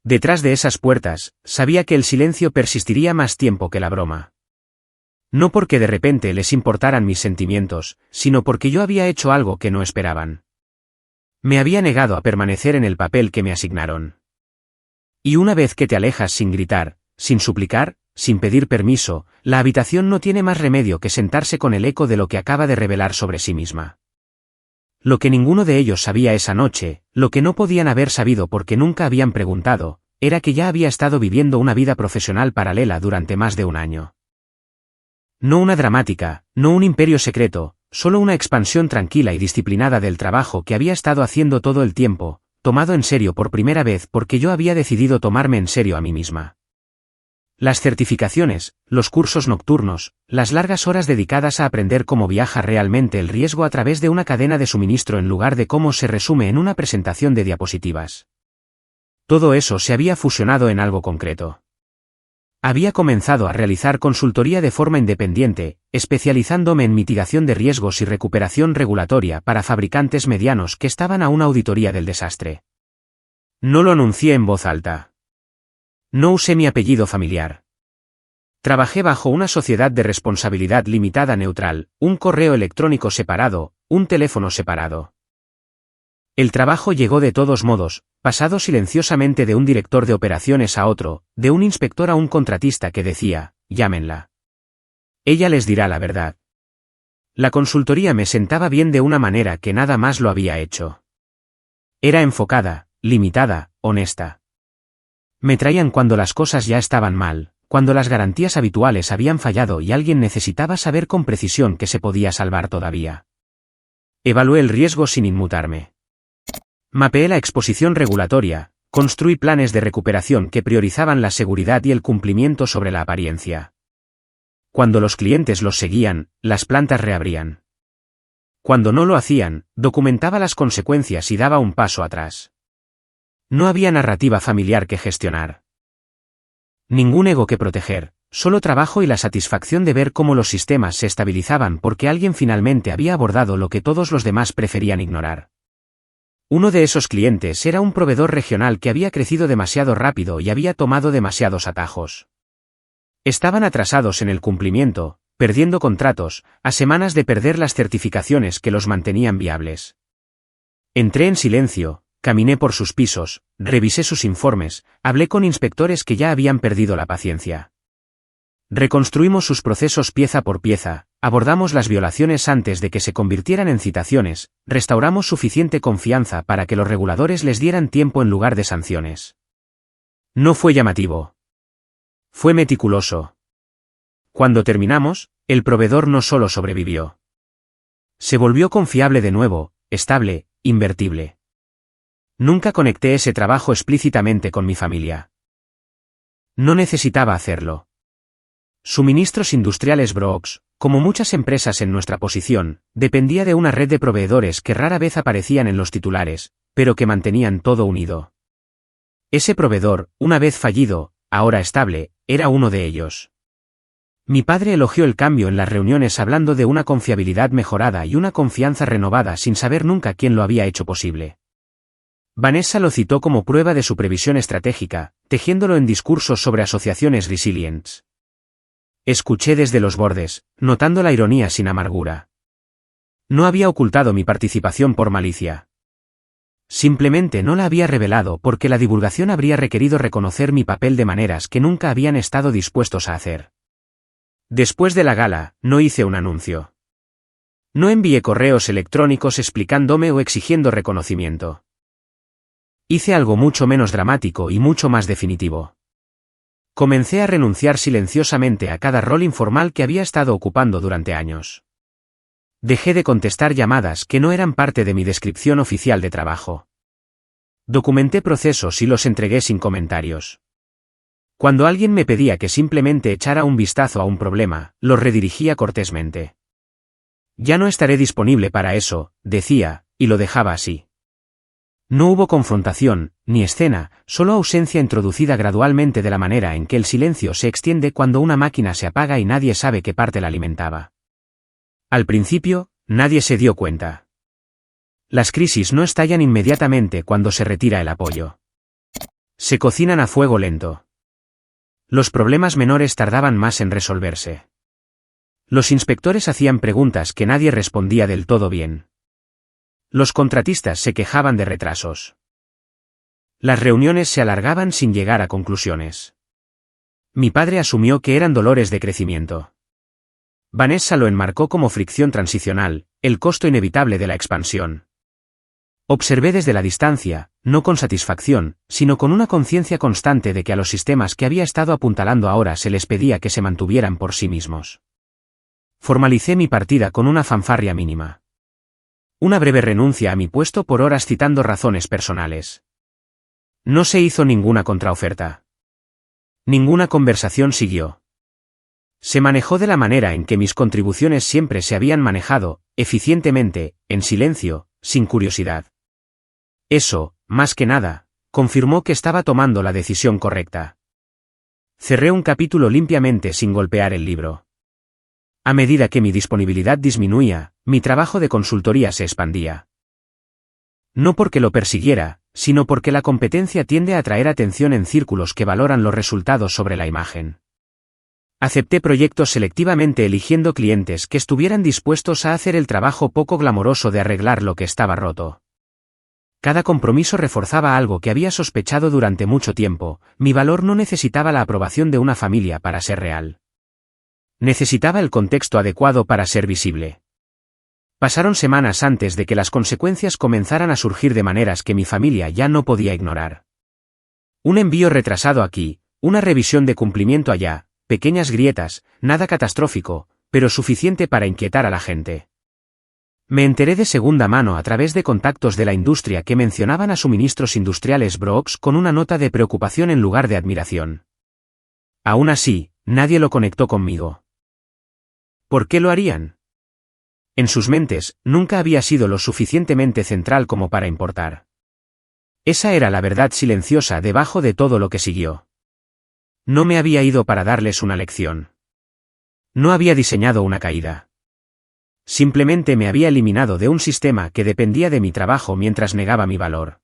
Detrás de esas puertas, sabía que el silencio persistiría más tiempo que la broma. No porque de repente les importaran mis sentimientos, sino porque yo había hecho algo que no esperaban. Me había negado a permanecer en el papel que me asignaron. Y una vez que te alejas sin gritar, sin suplicar, sin pedir permiso, la habitación no tiene más remedio que sentarse con el eco de lo que acaba de revelar sobre sí misma. Lo que ninguno de ellos sabía esa noche, lo que no podían haber sabido porque nunca habían preguntado, era que ya había estado viviendo una vida profesional paralela durante más de un año. No una dramática, no un imperio secreto, solo una expansión tranquila y disciplinada del trabajo que había estado haciendo todo el tiempo, tomado en serio por primera vez porque yo había decidido tomarme en serio a mí misma. Las certificaciones, los cursos nocturnos, las largas horas dedicadas a aprender cómo viaja realmente el riesgo a través de una cadena de suministro en lugar de cómo se resume en una presentación de diapositivas. Todo eso se había fusionado en algo concreto. Había comenzado a realizar consultoría de forma independiente, especializándome en mitigación de riesgos y recuperación regulatoria para fabricantes medianos que estaban a una auditoría del desastre. No lo anuncié en voz alta. No usé mi apellido familiar. Trabajé bajo una sociedad de responsabilidad limitada neutral, un correo electrónico separado, un teléfono separado. El trabajo llegó de todos modos, pasado silenciosamente de un director de operaciones a otro, de un inspector a un contratista que decía, llámenla. Ella les dirá la verdad. La consultoría me sentaba bien de una manera que nada más lo había hecho. Era enfocada, limitada, honesta. Me traían cuando las cosas ya estaban mal, cuando las garantías habituales habían fallado y alguien necesitaba saber con precisión que se podía salvar todavía. Evalué el riesgo sin inmutarme. Mapeé la exposición regulatoria, construí planes de recuperación que priorizaban la seguridad y el cumplimiento sobre la apariencia. Cuando los clientes los seguían, las plantas reabrían. Cuando no lo hacían, documentaba las consecuencias y daba un paso atrás. No había narrativa familiar que gestionar. Ningún ego que proteger, solo trabajo y la satisfacción de ver cómo los sistemas se estabilizaban porque alguien finalmente había abordado lo que todos los demás preferían ignorar. Uno de esos clientes era un proveedor regional que había crecido demasiado rápido y había tomado demasiados atajos. Estaban atrasados en el cumplimiento, perdiendo contratos, a semanas de perder las certificaciones que los mantenían viables. Entré en silencio, caminé por sus pisos, revisé sus informes, hablé con inspectores que ya habían perdido la paciencia. Reconstruimos sus procesos pieza por pieza, abordamos las violaciones antes de que se convirtieran en citaciones, restauramos suficiente confianza para que los reguladores les dieran tiempo en lugar de sanciones. No fue llamativo. Fue meticuloso. Cuando terminamos, el proveedor no solo sobrevivió. Se volvió confiable de nuevo, estable, invertible. Nunca conecté ese trabajo explícitamente con mi familia. No necesitaba hacerlo. Suministros Industriales Brooks, como muchas empresas en nuestra posición, dependía de una red de proveedores que rara vez aparecían en los titulares, pero que mantenían todo unido. Ese proveedor, una vez fallido, ahora estable, era uno de ellos. Mi padre elogió el cambio en las reuniones hablando de una confiabilidad mejorada y una confianza renovada sin saber nunca quién lo había hecho posible. Vanessa lo citó como prueba de su previsión estratégica, tejiéndolo en discursos sobre asociaciones resilientes. Escuché desde los bordes, notando la ironía sin amargura. No había ocultado mi participación por malicia. Simplemente no la había revelado porque la divulgación habría requerido reconocer mi papel de maneras que nunca habían estado dispuestos a hacer. Después de la gala, no hice un anuncio. No envié correos electrónicos explicándome o exigiendo reconocimiento. Hice algo mucho menos dramático y mucho más definitivo. Comencé a renunciar silenciosamente a cada rol informal que había estado ocupando durante años. Dejé de contestar llamadas que no eran parte de mi descripción oficial de trabajo. Documenté procesos y los entregué sin comentarios. Cuando alguien me pedía que simplemente echara un vistazo a un problema, lo redirigía cortésmente. Ya no estaré disponible para eso, decía, y lo dejaba así. No hubo confrontación, ni escena, solo ausencia introducida gradualmente de la manera en que el silencio se extiende cuando una máquina se apaga y nadie sabe qué parte la alimentaba. Al principio, nadie se dio cuenta. Las crisis no estallan inmediatamente cuando se retira el apoyo. Se cocinan a fuego lento. Los problemas menores tardaban más en resolverse. Los inspectores hacían preguntas que nadie respondía del todo bien. Los contratistas se quejaban de retrasos. Las reuniones se alargaban sin llegar a conclusiones. Mi padre asumió que eran dolores de crecimiento. Vanessa lo enmarcó como fricción transicional, el costo inevitable de la expansión. Observé desde la distancia, no con satisfacción, sino con una conciencia constante de que a los sistemas que había estado apuntalando ahora se les pedía que se mantuvieran por sí mismos. Formalicé mi partida con una fanfarria mínima. Una breve renuncia a mi puesto por horas citando razones personales. No se hizo ninguna contraoferta. Ninguna conversación siguió. Se manejó de la manera en que mis contribuciones siempre se habían manejado, eficientemente, en silencio, sin curiosidad. Eso, más que nada, confirmó que estaba tomando la decisión correcta. Cerré un capítulo limpiamente sin golpear el libro. A medida que mi disponibilidad disminuía, mi trabajo de consultoría se expandía. No porque lo persiguiera, sino porque la competencia tiende a atraer atención en círculos que valoran los resultados sobre la imagen. Acepté proyectos selectivamente eligiendo clientes que estuvieran dispuestos a hacer el trabajo poco glamoroso de arreglar lo que estaba roto. Cada compromiso reforzaba algo que había sospechado durante mucho tiempo: mi valor no necesitaba la aprobación de una familia para ser real. Necesitaba el contexto adecuado para ser visible. Pasaron semanas antes de que las consecuencias comenzaran a surgir de maneras que mi familia ya no podía ignorar. Un envío retrasado aquí, una revisión de cumplimiento allá, pequeñas grietas, nada catastrófico, pero suficiente para inquietar a la gente. Me enteré de segunda mano a través de contactos de la industria que mencionaban a Suministros Industriales Brooks con una nota de preocupación en lugar de admiración. Aún así, nadie lo conectó conmigo. ¿Por qué lo harían? En sus mentes, nunca había sido lo suficientemente central como para importar. Esa era la verdad silenciosa debajo de todo lo que siguió. No me había ido para darles una lección. No había diseñado una caída. Simplemente me había eliminado de un sistema que dependía de mi trabajo mientras negaba mi valor.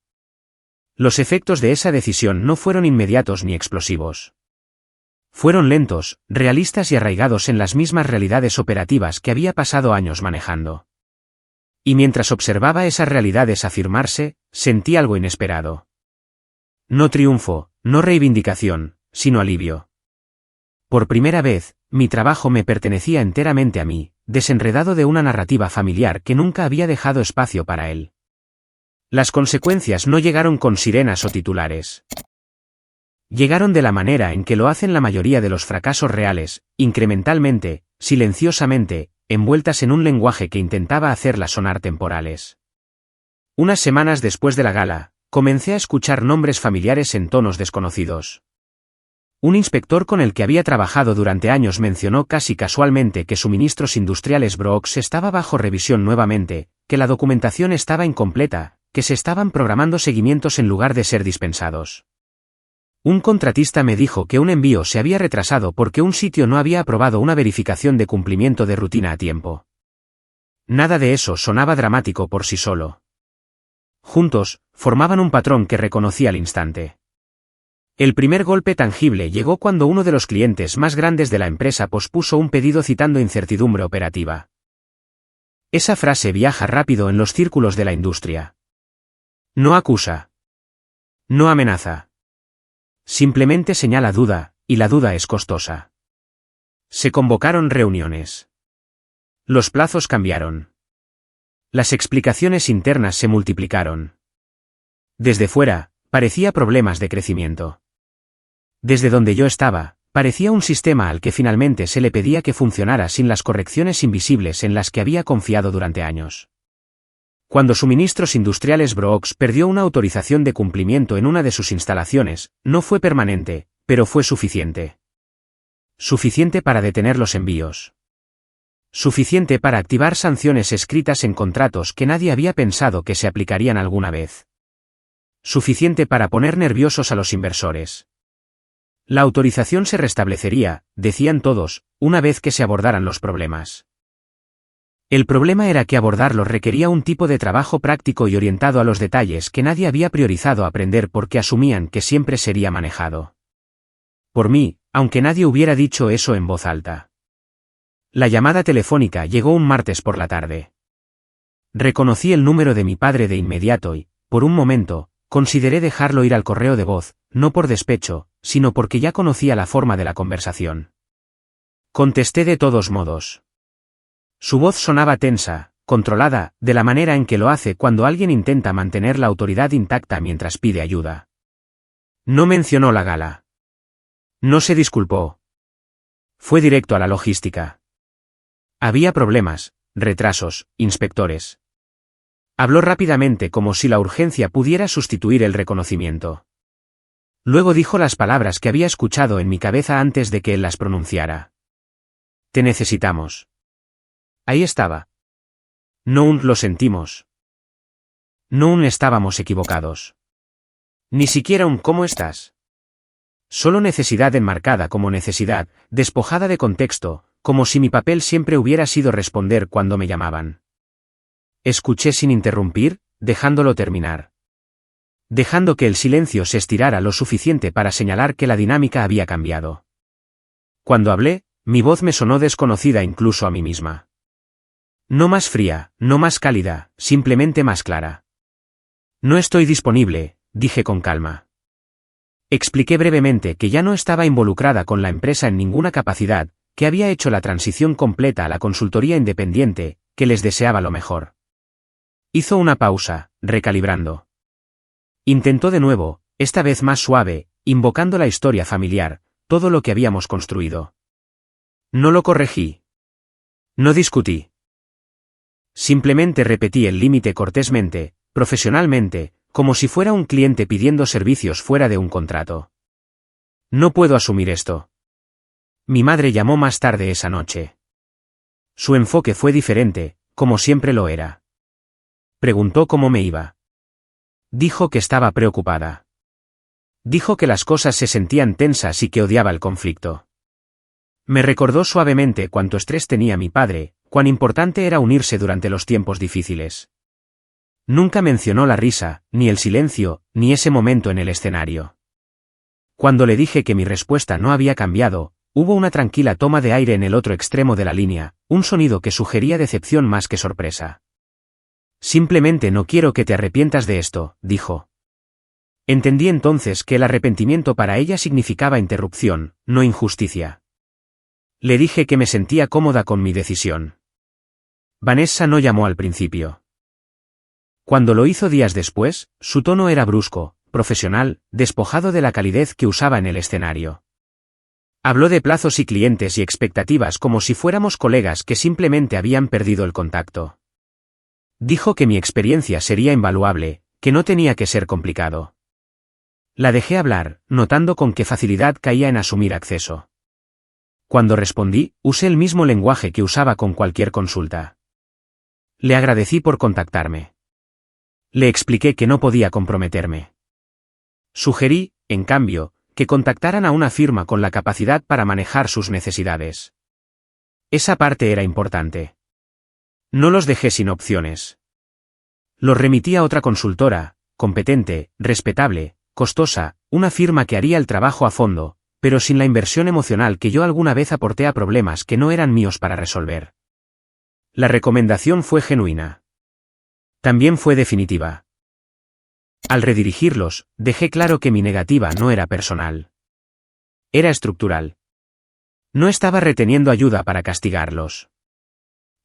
Los efectos de esa decisión no fueron inmediatos ni explosivos. Fueron lentos, realistas y arraigados en las mismas realidades operativas que había pasado años manejando. Y mientras observaba esas realidades afirmarse, sentí algo inesperado. No triunfo, no reivindicación, sino alivio. Por primera vez, mi trabajo me pertenecía enteramente a mí, desenredado de una narrativa familiar que nunca había dejado espacio para él. Las consecuencias no llegaron con sirenas o titulares. Llegaron de la manera en que lo hacen la mayoría de los fracasos reales, incrementalmente, silenciosamente, envueltas en un lenguaje que intentaba hacerlas sonar temporales. Unas semanas después de la gala, comencé a escuchar nombres familiares en tonos desconocidos. Un inspector con el que había trabajado durante años mencionó casi casualmente que Suministros Industriales Brooks estaba bajo revisión nuevamente, que la documentación estaba incompleta, que se estaban programando seguimientos en lugar de ser dispensados. Un contratista me dijo que un envío se había retrasado porque un sitio no había aprobado una verificación de cumplimiento de rutina a tiempo. Nada de eso sonaba dramático por sí solo. Juntos, formaban un patrón que reconocí al instante. El primer golpe tangible llegó cuando uno de los clientes más grandes de la empresa pospuso un pedido citando incertidumbre operativa. Esa frase viaja rápido en los círculos de la industria. No acusa. No amenaza. Simplemente señala duda, y la duda es costosa. Se convocaron reuniones. Los plazos cambiaron. Las explicaciones internas se multiplicaron. Desde fuera, parecía problemas de crecimiento. Desde donde yo estaba, parecía un sistema al que finalmente se le pedía que funcionara sin las correcciones invisibles en las que había confiado durante años. Cuando Suministros Industriales Brooks perdió una autorización de cumplimiento en una de sus instalaciones, no fue permanente, pero fue suficiente. Suficiente para detener los envíos. Suficiente para activar sanciones escritas en contratos que nadie había pensado que se aplicarían alguna vez. Suficiente para poner nerviosos a los inversores. La autorización se restablecería, decían todos, una vez que se abordaran los problemas. El problema era que abordarlos requería un tipo de trabajo práctico y orientado a los detalles que nadie había priorizado aprender porque asumían que siempre sería manejado por mí, aunque nadie hubiera dicho eso en voz alta. La llamada telefónica llegó un martes por la tarde. Reconocí el número de mi padre de inmediato y, por un momento, consideré dejarlo ir al correo de voz, no por despecho, sino porque ya conocía la forma de la conversación. Contesté de todos modos. Su voz sonaba tensa, controlada, de la manera en que lo hace cuando alguien intenta mantener la autoridad intacta mientras pide ayuda. No mencionó la gala. No se disculpó. Fue directo a la logística. Había problemas, retrasos, inspectores. Habló rápidamente como si la urgencia pudiera sustituir el reconocimiento. Luego dijo las palabras que había escuchado en mi cabeza antes de que él las pronunciara. Te necesitamos. Ahí estaba. No lo sentimos. No estábamos equivocados. Ni siquiera ¿cómo estás? Solo necesidad enmarcada como necesidad, despojada de contexto, como si mi papel siempre hubiera sido responder cuando me llamaban. Escuché sin interrumpir, dejándolo terminar. Dejando que el silencio se estirara lo suficiente para señalar que la dinámica había cambiado. Cuando hablé, mi voz me sonó desconocida incluso a mí misma. No más fría, no más cálida, simplemente más clara. No estoy disponible, dije con calma. Expliqué brevemente que ya no estaba involucrada con la empresa en ninguna capacidad, que había hecho la transición completa a la consultoría independiente, que les deseaba lo mejor. Hizo una pausa, recalibrando. Intentó de nuevo, esta vez más suave, invocando la historia familiar, todo lo que habíamos construido. No lo corregí. No discutí. Simplemente repetí el límite cortésmente, profesionalmente, como si fuera un cliente pidiendo servicios fuera de un contrato. No puedo asumir esto. Mi madre llamó más tarde esa noche. Su enfoque fue diferente, como siempre lo era. Preguntó cómo me iba. Dijo que estaba preocupada. Dijo que las cosas se sentían tensas y que odiaba el conflicto. Me recordó suavemente cuánto estrés tenía mi padre, cuán importante era unirse durante los tiempos difíciles. Nunca mencionó la risa, ni el silencio, ni ese momento en el escenario. Cuando le dije que mi respuesta no había cambiado, hubo una tranquila toma de aire en el otro extremo de la línea, un sonido que sugería decepción más que sorpresa. Simplemente no quiero que te arrepientas de esto, dijo. Entendí entonces que el arrepentimiento para ella significaba interrupción, no injusticia. Le dije que me sentía cómoda con mi decisión. Vanessa no llamó al principio. Cuando lo hizo días después, su tono era brusco, profesional, despojado de la calidez que usaba en el escenario. Habló de plazos y clientes y expectativas como si fuéramos colegas que simplemente habían perdido el contacto. Dijo que mi experiencia sería invaluable, que no tenía que ser complicado. La dejé hablar, notando con qué facilidad caía en asumir acceso. Cuando respondí, usé el mismo lenguaje que usaba con cualquier consulta. Le agradecí por contactarme. Le expliqué que no podía comprometerme. Sugerí, en cambio, que contactaran a una firma con la capacidad para manejar sus necesidades. Esa parte era importante. No los dejé sin opciones. Los remití a otra consultora, competente, respetable, costosa, una firma que haría el trabajo a fondo, pero sin la inversión emocional que yo alguna vez aporté a problemas que no eran míos para resolver. La recomendación fue genuina. También fue definitiva. Al redirigirlos, dejé claro que mi negativa no era personal. Era estructural. No estaba reteniendo ayuda para castigarlos.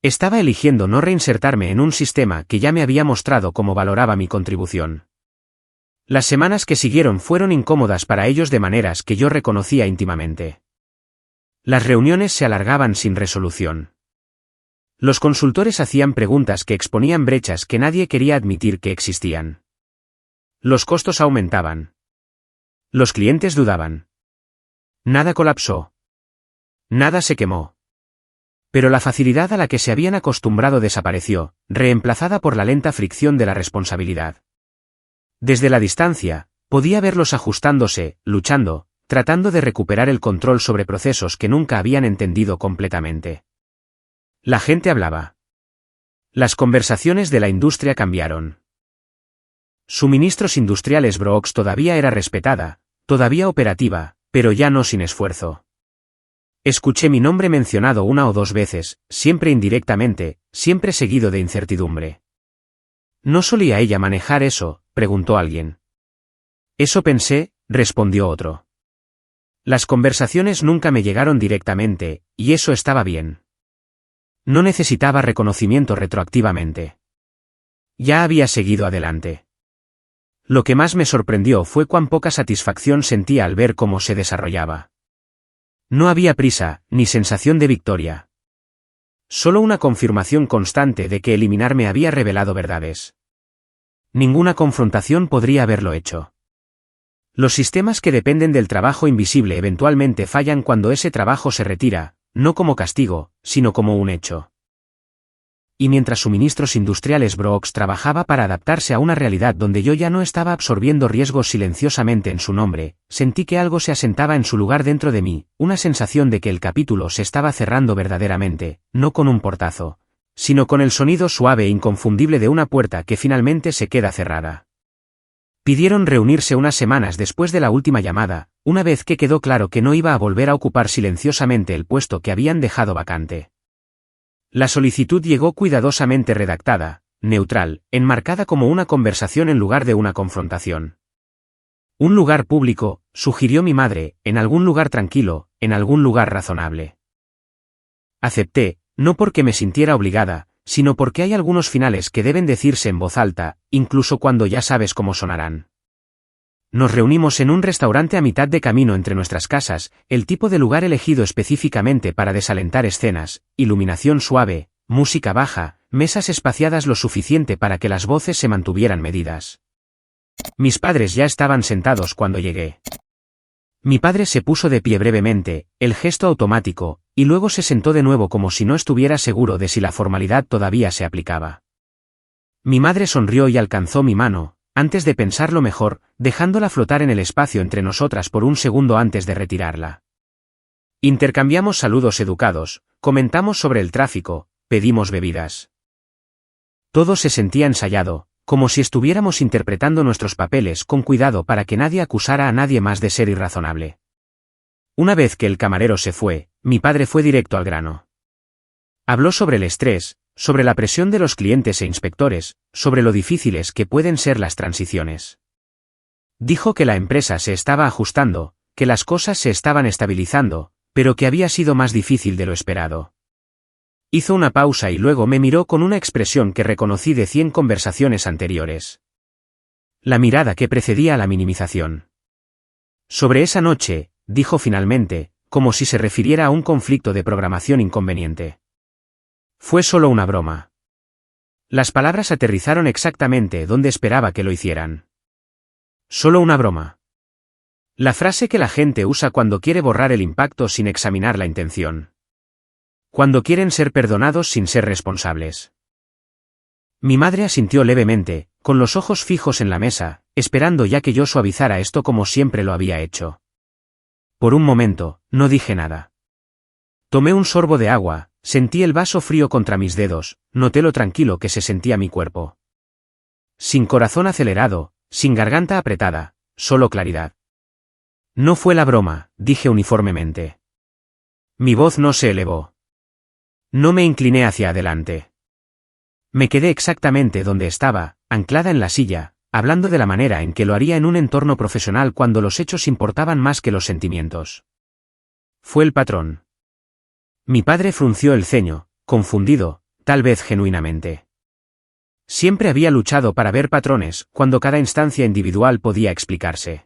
Estaba eligiendo no reinsertarme en un sistema que ya me había mostrado cómo valoraba mi contribución. Las semanas que siguieron fueron incómodas para ellos de maneras que yo reconocía íntimamente. Las reuniones se alargaban sin resolución. Los consultores hacían preguntas que exponían brechas que nadie quería admitir que existían. Los costos aumentaban. Los clientes dudaban. Nada colapsó. Nada se quemó. Pero la facilidad a la que se habían acostumbrado desapareció, reemplazada por la lenta fricción de la responsabilidad. Desde la distancia, podía verlos ajustándose, luchando, tratando de recuperar el control sobre procesos que nunca habían entendido completamente. La gente hablaba. Las conversaciones de la industria cambiaron. Suministros industriales. Brooks todavía era respetada, todavía operativa, pero ya no sin esfuerzo. Escuché mi nombre mencionado una o dos veces, siempre indirectamente, siempre seguido de incertidumbre. ¿No solía ella manejar eso?, preguntó alguien. Eso pensé, respondió otro. Las conversaciones nunca me llegaron directamente, y eso estaba bien. No necesitaba reconocimiento retroactivamente. Ya había seguido adelante. Lo que más me sorprendió fue cuán poca satisfacción sentía al ver cómo se desarrollaba. No había prisa, ni sensación de victoria. Solo una confirmación constante de que eliminarme había revelado verdades. Ninguna confrontación podría haberlo hecho. Los sistemas que dependen del trabajo invisible eventualmente fallan cuando ese trabajo se retira, no como castigo, sino como un hecho. Y mientras Suministros Industriales. Brooks trabajaba para adaptarse a una realidad donde yo ya no estaba absorbiendo riesgos silenciosamente en su nombre, sentí que algo se asentaba en su lugar dentro de mí, una sensación de que el capítulo se estaba cerrando verdaderamente, no con un portazo, sino con el sonido suave e inconfundible de una puerta que finalmente se queda cerrada. Pidieron reunirse unas semanas después de la última llamada, una vez que quedó claro que no iba a volver a ocupar silenciosamente el puesto que habían dejado vacante. La solicitud llegó cuidadosamente redactada, neutral, enmarcada como una conversación en lugar de una confrontación. Un lugar público, sugirió mi madre, en algún lugar tranquilo, en algún lugar razonable. Acepté, no porque me sintiera obligada, sino porque hay algunos finales que deben decirse en voz alta, incluso cuando ya sabes cómo sonarán. Nos reunimos en un restaurante a mitad de camino entre nuestras casas, el tipo de lugar elegido específicamente para desalentar escenas, iluminación suave, música baja, mesas espaciadas lo suficiente para que las voces se mantuvieran medidas. Mis padres ya estaban sentados cuando llegué. Mi padre se puso de pie brevemente, el gesto automático, y luego se sentó de nuevo como si no estuviera seguro de si la formalidad todavía se aplicaba. Mi madre sonrió y alcanzó mi mano, antes de pensarlo mejor, dejándola flotar en el espacio entre nosotras por un segundo antes de retirarla. Intercambiamos saludos educados, comentamos sobre el tráfico, pedimos bebidas. Todo se sentía ensayado, como si estuviéramos interpretando nuestros papeles con cuidado para que nadie acusara a nadie más de ser irrazonable. Una vez que el camarero se fue, mi padre fue directo al grano. Habló sobre el estrés, sobre la presión de los clientes e inspectores, sobre lo difíciles que pueden ser las transiciones. Dijo que la empresa se estaba ajustando, que las cosas se estaban estabilizando, pero que había sido más difícil de lo esperado. Hizo una pausa y luego me miró con una expresión que reconocí de 100 conversaciones anteriores. La mirada que precedía a la minimización. Sobre esa noche, dijo finalmente, como si se refiriera a un conflicto de programación inconveniente. Fue solo una broma. Las palabras aterrizaron exactamente donde esperaba que lo hicieran. Solo una broma. La frase que la gente usa cuando quiere borrar el impacto sin examinar la intención. Cuando quieren ser perdonados sin ser responsables. Mi madre asintió levemente, con los ojos fijos en la mesa, esperando ya que yo suavizara esto como siempre lo había hecho. Por un momento, no dije nada. Tomé un sorbo de agua, sentí el vaso frío contra mis dedos, noté lo tranquilo que se sentía mi cuerpo. Sin corazón acelerado, sin garganta apretada, solo claridad. No fue la broma, dije uniformemente. Mi voz no se elevó. No me incliné hacia adelante. Me quedé exactamente donde estaba, anclada en la silla, hablando de la manera en que lo haría en un entorno profesional cuando los hechos importaban más que los sentimientos. Fue el patrón. Mi padre frunció el ceño, confundido, tal vez genuinamente. Siempre había luchado para ver patrones, cuando cada instancia individual podía explicarse.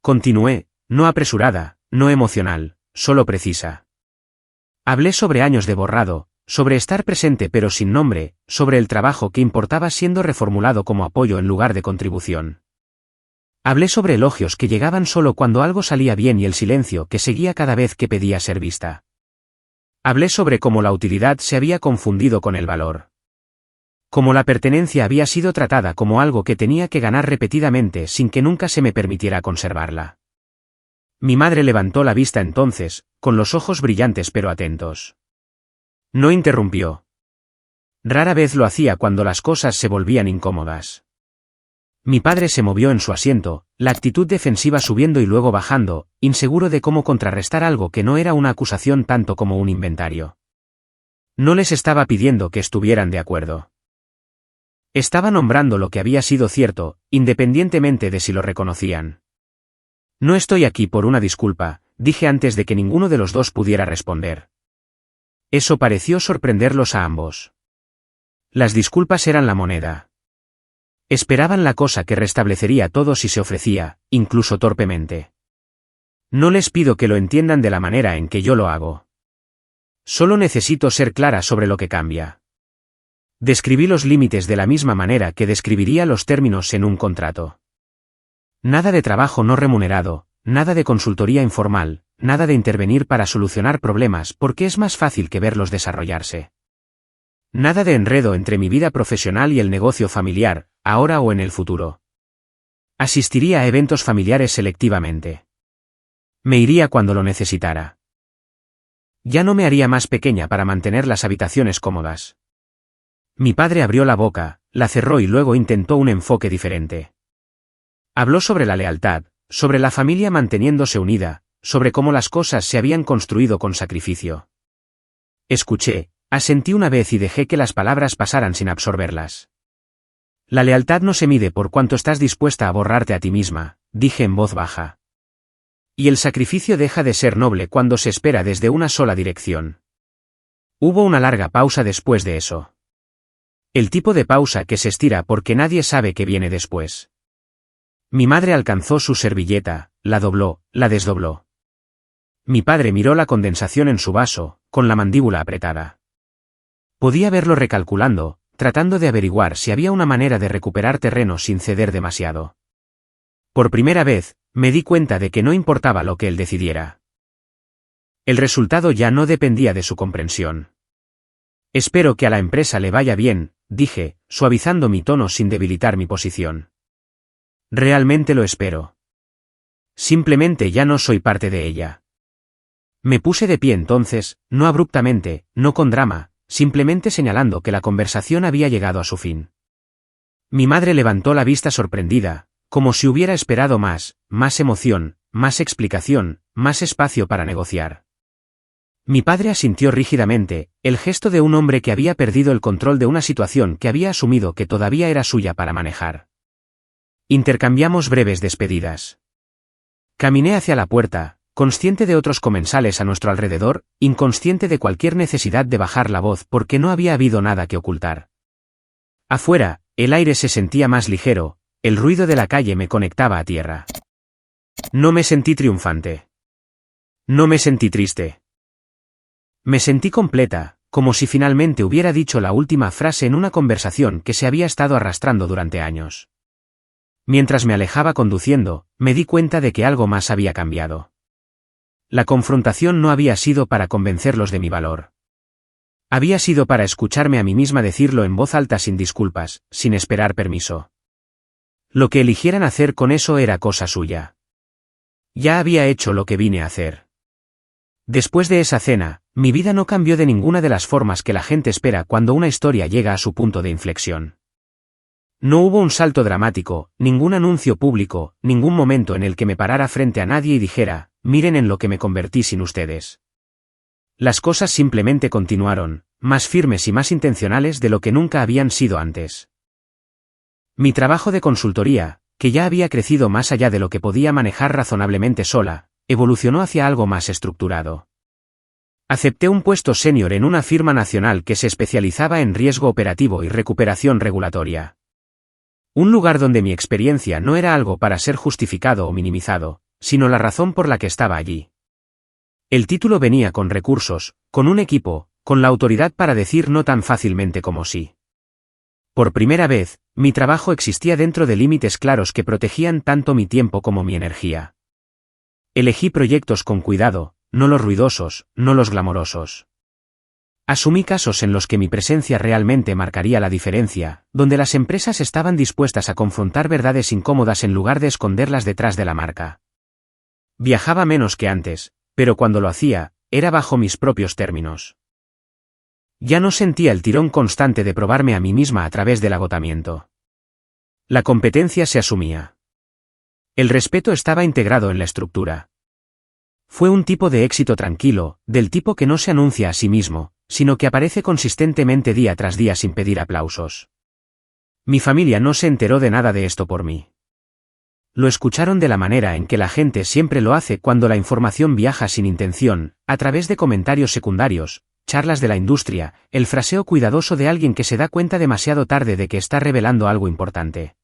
Continué, no apresurada, no emocional, solo precisa. Hablé sobre años de borrado, sobre estar presente pero sin nombre, sobre el trabajo que importaba siendo reformulado como apoyo en lugar de contribución. Hablé sobre elogios que llegaban solo cuando algo salía bien y el silencio que seguía cada vez que pedía ser vista. Hablé sobre cómo la utilidad se había confundido con el valor. Cómo la pertenencia había sido tratada como algo que tenía que ganar repetidamente sin que nunca se me permitiera conservarla. Mi madre levantó la vista entonces, con los ojos brillantes pero atentos. No interrumpió. Rara vez lo hacía cuando las cosas se volvían incómodas. Mi padre se movió en su asiento, la actitud defensiva subiendo y luego bajando, inseguro de cómo contrarrestar algo que no era una acusación tanto como un inventario. No les estaba pidiendo que estuvieran de acuerdo. Estaba nombrando lo que había sido cierto, independientemente de si lo reconocían. No estoy aquí por una disculpa, dije antes de que ninguno de los dos pudiera responder. Eso pareció sorprenderlos a ambos. Las disculpas eran la moneda. Esperaban la cosa que restablecería todo si se ofrecía, incluso torpemente. No les pido que lo entiendan de la manera en que yo lo hago. Solo necesito ser clara sobre lo que cambia. Describí los límites de la misma manera que describiría los términos en un contrato. Nada de trabajo no remunerado, nada de consultoría informal, nada de intervenir para solucionar problemas porque es más fácil que verlos desarrollarse. Nada de enredo entre mi vida profesional y el negocio familiar, ahora o en el futuro. Asistiría a eventos familiares selectivamente. Me iría cuando lo necesitara. Ya no me haría más pequeña para mantener las habitaciones cómodas. Mi padre abrió la boca, la cerró y luego intentó un enfoque diferente. Habló sobre la lealtad, sobre la familia manteniéndose unida, sobre cómo las cosas se habían construido con sacrificio. Escuché, asentí una vez y dejé que las palabras pasaran sin absorberlas. La lealtad no se mide por cuánto estás dispuesta a borrarte a ti misma, dije en voz baja. Y el sacrificio deja de ser noble cuando se espera desde una sola dirección. Hubo una larga pausa después de eso. El tipo de pausa que se estira porque nadie sabe qué viene después. Mi madre alcanzó su servilleta, la dobló, la desdobló. Mi padre miró la condensación en su vaso, con la mandíbula apretada. Podía verlo recalculando, tratando de averiguar si había una manera de recuperar terreno sin ceder demasiado. Por primera vez, me di cuenta de que no importaba lo que él decidiera. El resultado ya no dependía de su comprensión. Espero que a la empresa le vaya bien, dije, suavizando mi tono sin debilitar mi posición. Realmente lo espero. Simplemente ya no soy parte de ella. Me puse de pie entonces, no abruptamente, no con drama, simplemente señalando que la conversación había llegado a su fin. Mi madre levantó la vista sorprendida, como si hubiera esperado más emoción, más explicación, más espacio para negociar. Mi padre asintió rígidamente, el gesto de un hombre que había perdido el control de una situación que había asumido que todavía era suya para manejar. Intercambiamos breves despedidas. Caminé hacia la puerta, consciente de otros comensales a nuestro alrededor, inconsciente de cualquier necesidad de bajar la voz porque no había habido nada que ocultar. Afuera, el aire se sentía más ligero, el ruido de la calle me conectaba a tierra. No me sentí triunfante. No me sentí triste. Me sentí completa, como si finalmente hubiera dicho la última frase en una conversación que se había estado arrastrando durante años. Mientras me alejaba conduciendo, me di cuenta de que algo más había cambiado. La confrontación no había sido para convencerlos de mi valor. Había sido para escucharme a mí misma decirlo en voz alta sin disculpas, sin esperar permiso. Lo que eligieran hacer con eso era cosa suya. Ya había hecho lo que vine a hacer. Después de esa cena, mi vida no cambió de ninguna de las formas que la gente espera cuando una historia llega a su punto de inflexión. No hubo un salto dramático, ningún anuncio público, ningún momento en el que me parara frente a nadie y dijera, miren en lo que me convertí sin ustedes. Las cosas simplemente continuaron, más firmes y más intencionales de lo que nunca habían sido antes. Mi trabajo de consultoría, que ya había crecido más allá de lo que podía manejar razonablemente sola, evolucionó hacia algo más estructurado. Acepté un puesto senior en una firma nacional que se especializaba en riesgo operativo y recuperación regulatoria. Un lugar donde mi experiencia no era algo para ser justificado o minimizado, sino la razón por la que estaba allí. El título venía con recursos, con un equipo, con la autoridad para decir no tan fácilmente como sí. Por primera vez, mi trabajo existía dentro de límites claros que protegían tanto mi tiempo como mi energía. Elegí proyectos con cuidado, no los ruidosos, no los glamorosos. Asumí casos en los que mi presencia realmente marcaría la diferencia, donde las empresas estaban dispuestas a confrontar verdades incómodas en lugar de esconderlas detrás de la marca. Viajaba menos que antes, pero cuando lo hacía, era bajo mis propios términos. Ya no sentía el tirón constante de probarme a mí misma a través del agotamiento. La competencia se asumía. El respeto estaba integrado en la estructura. Fue un tipo de éxito tranquilo, del tipo que no se anuncia a sí mismo, sino que aparece consistentemente día tras día sin pedir aplausos. Mi familia no se enteró de nada de esto por mí. Lo escucharon de la manera en que la gente siempre lo hace cuando la información viaja sin intención, a través de comentarios secundarios, charlas de la industria, el fraseo cuidadoso de alguien que se da cuenta demasiado tarde de que está revelando algo importante.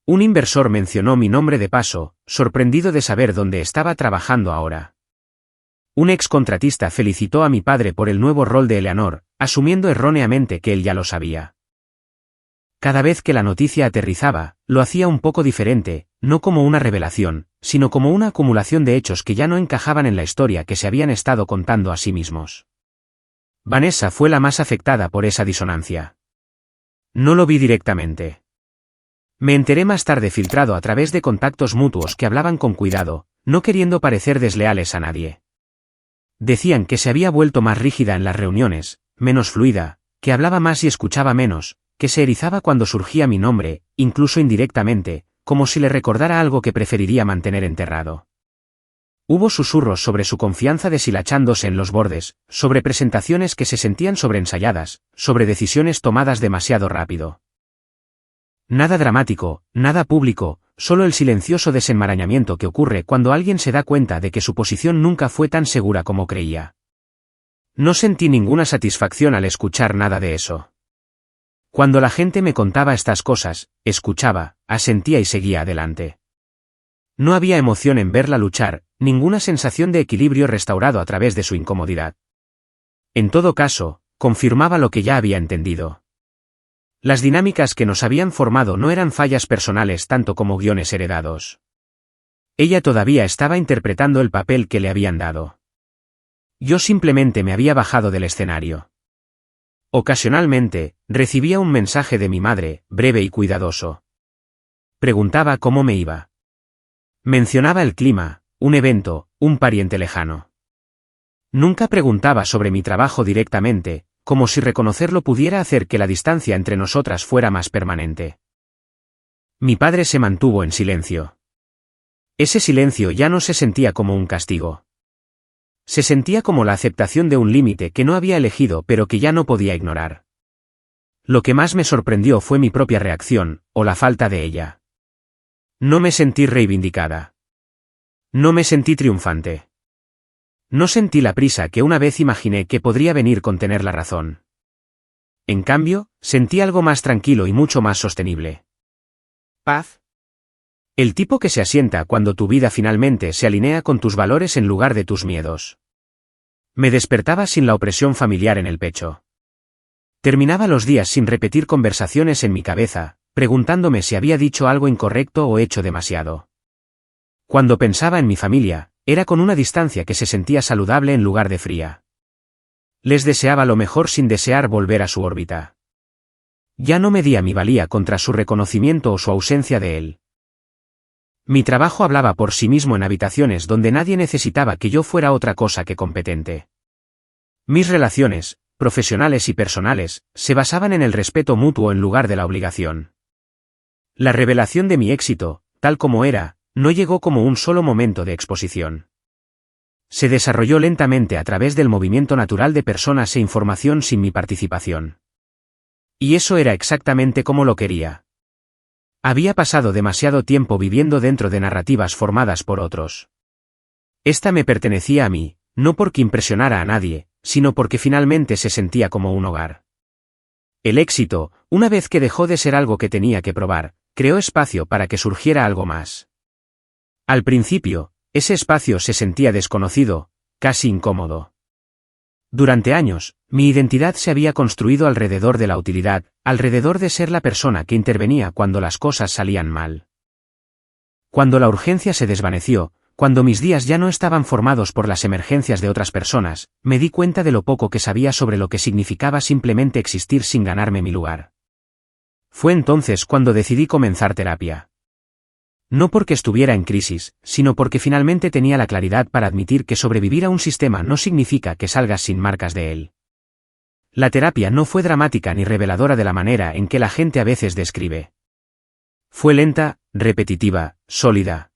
Un inversor mencionó mi nombre de paso, sorprendido de saber dónde estaba trabajando ahora. Un excontratista felicitó a mi padre por el nuevo rol de Eleanor, asumiendo erróneamente que él ya lo sabía. Cada vez que la noticia aterrizaba, lo hacía un poco diferente, no como una revelación, sino como una acumulación de hechos que ya no encajaban en la historia que se habían estado contando a sí mismos. Vanessa fue la más afectada por esa disonancia. No lo vi directamente. Me enteré más tarde filtrado a través de contactos mutuos que hablaban con cuidado, no queriendo parecer desleales a nadie. Decían que se había vuelto más rígida en las reuniones, menos fluida, que hablaba más y escuchaba menos, que se erizaba cuando surgía mi nombre, incluso indirectamente, como si le recordara algo que preferiría mantener enterrado. Hubo susurros sobre su confianza deshilachándose en los bordes, sobre presentaciones que se sentían sobreensayadas, sobre decisiones tomadas demasiado rápido. Nada dramático, nada público, solo el silencioso desenmarañamiento que ocurre cuando alguien se da cuenta de que su posición nunca fue tan segura como creía. No sentí ninguna satisfacción al escuchar nada de eso. Cuando la gente me contaba estas cosas, escuchaba, asentía y seguía adelante. No había emoción en verla luchar, ninguna sensación de equilibrio restaurado a través de su incomodidad. En todo caso, confirmaba lo que ya había entendido. Las dinámicas que nos habían formado no eran fallas personales tanto como guiones heredados. Ella todavía estaba interpretando el papel que le habían dado. Yo simplemente me había bajado del escenario. Ocasionalmente, recibía un mensaje de mi madre, breve y cuidadoso. Preguntaba cómo me iba. Mencionaba el clima, un evento, un pariente lejano. Nunca preguntaba sobre mi trabajo directamente, como si reconocerlo pudiera hacer que la distancia entre nosotras fuera más permanente. Mi padre se mantuvo en silencio. Ese silencio ya no se sentía como un castigo. Se sentía como la aceptación de un límite que no había elegido pero que ya no podía ignorar. Lo que más me sorprendió fue mi propia reacción, o la falta de ella. No me sentí reivindicada. No me sentí triunfante. No sentí la prisa que una vez imaginé que podría venir con tener la razón. En cambio, sentí algo más tranquilo y mucho más sostenible. Paz. El tipo que se asienta cuando tu vida finalmente se alinea con tus valores en lugar de tus miedos. Me despertaba sin la opresión familiar en el pecho. Terminaba los días sin repetir conversaciones en mi cabeza, preguntándome si había dicho algo incorrecto o hecho demasiado. Cuando pensaba en mi familia, era con una distancia que se sentía saludable en lugar de fría. Les deseaba lo mejor sin desear volver a su órbita. Ya no medía mi valía contra su reconocimiento o su ausencia de él. Mi trabajo hablaba por sí mismo en habitaciones donde nadie necesitaba que yo fuera otra cosa que competente. Mis relaciones, profesionales y personales, se basaban en el respeto mutuo en lugar de la obligación. La revelación de mi éxito, tal como era, no llegó como un solo momento de exposición. Se desarrolló lentamente a través del movimiento natural de personas e información sin mi participación. Y eso era exactamente como lo quería. Había pasado demasiado tiempo viviendo dentro de narrativas formadas por otros. Esta me pertenecía a mí, no porque impresionara a nadie, sino porque finalmente se sentía como un hogar. El éxito, una vez que dejó de ser algo que tenía que probar, creó espacio para que surgiera algo más. Al principio, ese espacio se sentía desconocido, casi incómodo. Durante años, mi identidad se había construido alrededor de la utilidad, alrededor de ser la persona que intervenía cuando las cosas salían mal. Cuando la urgencia se desvaneció, cuando mis días ya no estaban formados por las emergencias de otras personas, me di cuenta de lo poco que sabía sobre lo que significaba simplemente existir sin ganarme mi lugar. Fue entonces cuando decidí comenzar terapia. No porque estuviera en crisis, sino porque finalmente tenía la claridad para admitir que sobrevivir a un sistema no significa que salgas sin marcas de él. La terapia no fue dramática ni reveladora de la manera en que la gente a veces describe. Fue lenta, repetitiva, sólida.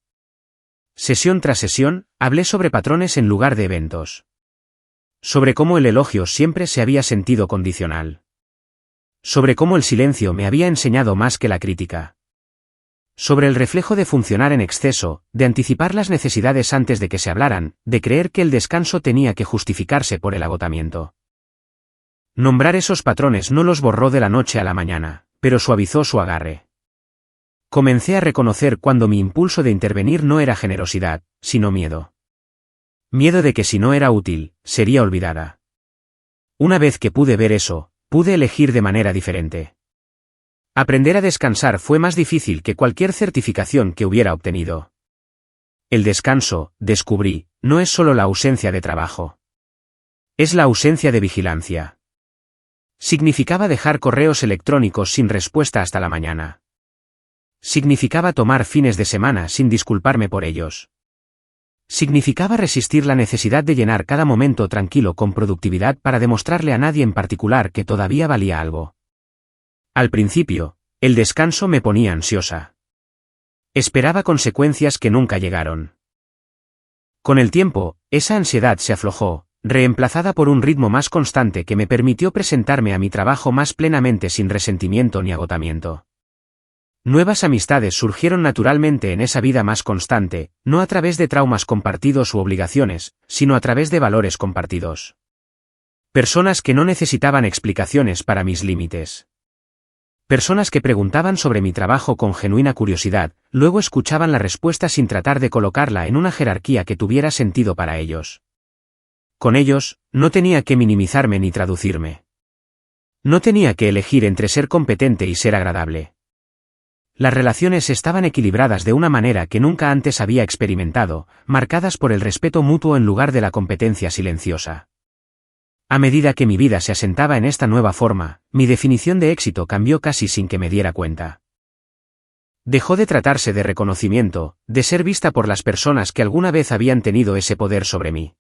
Sesión tras sesión, hablé sobre patrones en lugar de eventos. Sobre cómo el elogio siempre se había sentido condicional. Sobre cómo el silencio me había enseñado más que la crítica. Sobre el reflejo de funcionar en exceso, de anticipar las necesidades antes de que se hablaran, de creer que el descanso tenía que justificarse por el agotamiento. Nombrar esos patrones no los borró de la noche a la mañana, pero suavizó su agarre. Comencé a reconocer cuando mi impulso de intervenir no era generosidad, sino miedo. Miedo de que si no era útil, sería olvidada. Una vez que pude ver eso, pude elegir de manera diferente. Aprender a descansar fue más difícil que cualquier certificación que hubiera obtenido. El descanso, descubrí, no es solo la ausencia de trabajo. Es la ausencia de vigilancia. Significaba dejar correos electrónicos sin respuesta hasta la mañana. Significaba tomar fines de semana sin disculparme por ellos. Significaba resistir la necesidad de llenar cada momento tranquilo con productividad para demostrarle a nadie en particular que todavía valía algo. Al principio, el descanso me ponía ansiosa. Esperaba consecuencias que nunca llegaron. Con el tiempo, esa ansiedad se aflojó, reemplazada por un ritmo más constante que me permitió presentarme a mi trabajo más plenamente sin resentimiento ni agotamiento. Nuevas amistades surgieron naturalmente en esa vida más constante, no a través de traumas compartidos u obligaciones, sino a través de valores compartidos. Personas que no necesitaban explicaciones para mis límites. Personas que preguntaban sobre mi trabajo con genuina curiosidad, luego escuchaban la respuesta sin tratar de colocarla en una jerarquía que tuviera sentido para ellos. Con ellos, no tenía que minimizarme ni traducirme. No tenía que elegir entre ser competente y ser agradable. Las relaciones estaban equilibradas de una manera que nunca antes había experimentado, marcadas por el respeto mutuo en lugar de la competencia silenciosa. A medida que mi vida se asentaba en esta nueva forma, mi definición de éxito cambió casi sin que me diera cuenta. Dejó de tratarse de reconocimiento, de ser vista por las personas que alguna vez habían tenido ese poder sobre mí.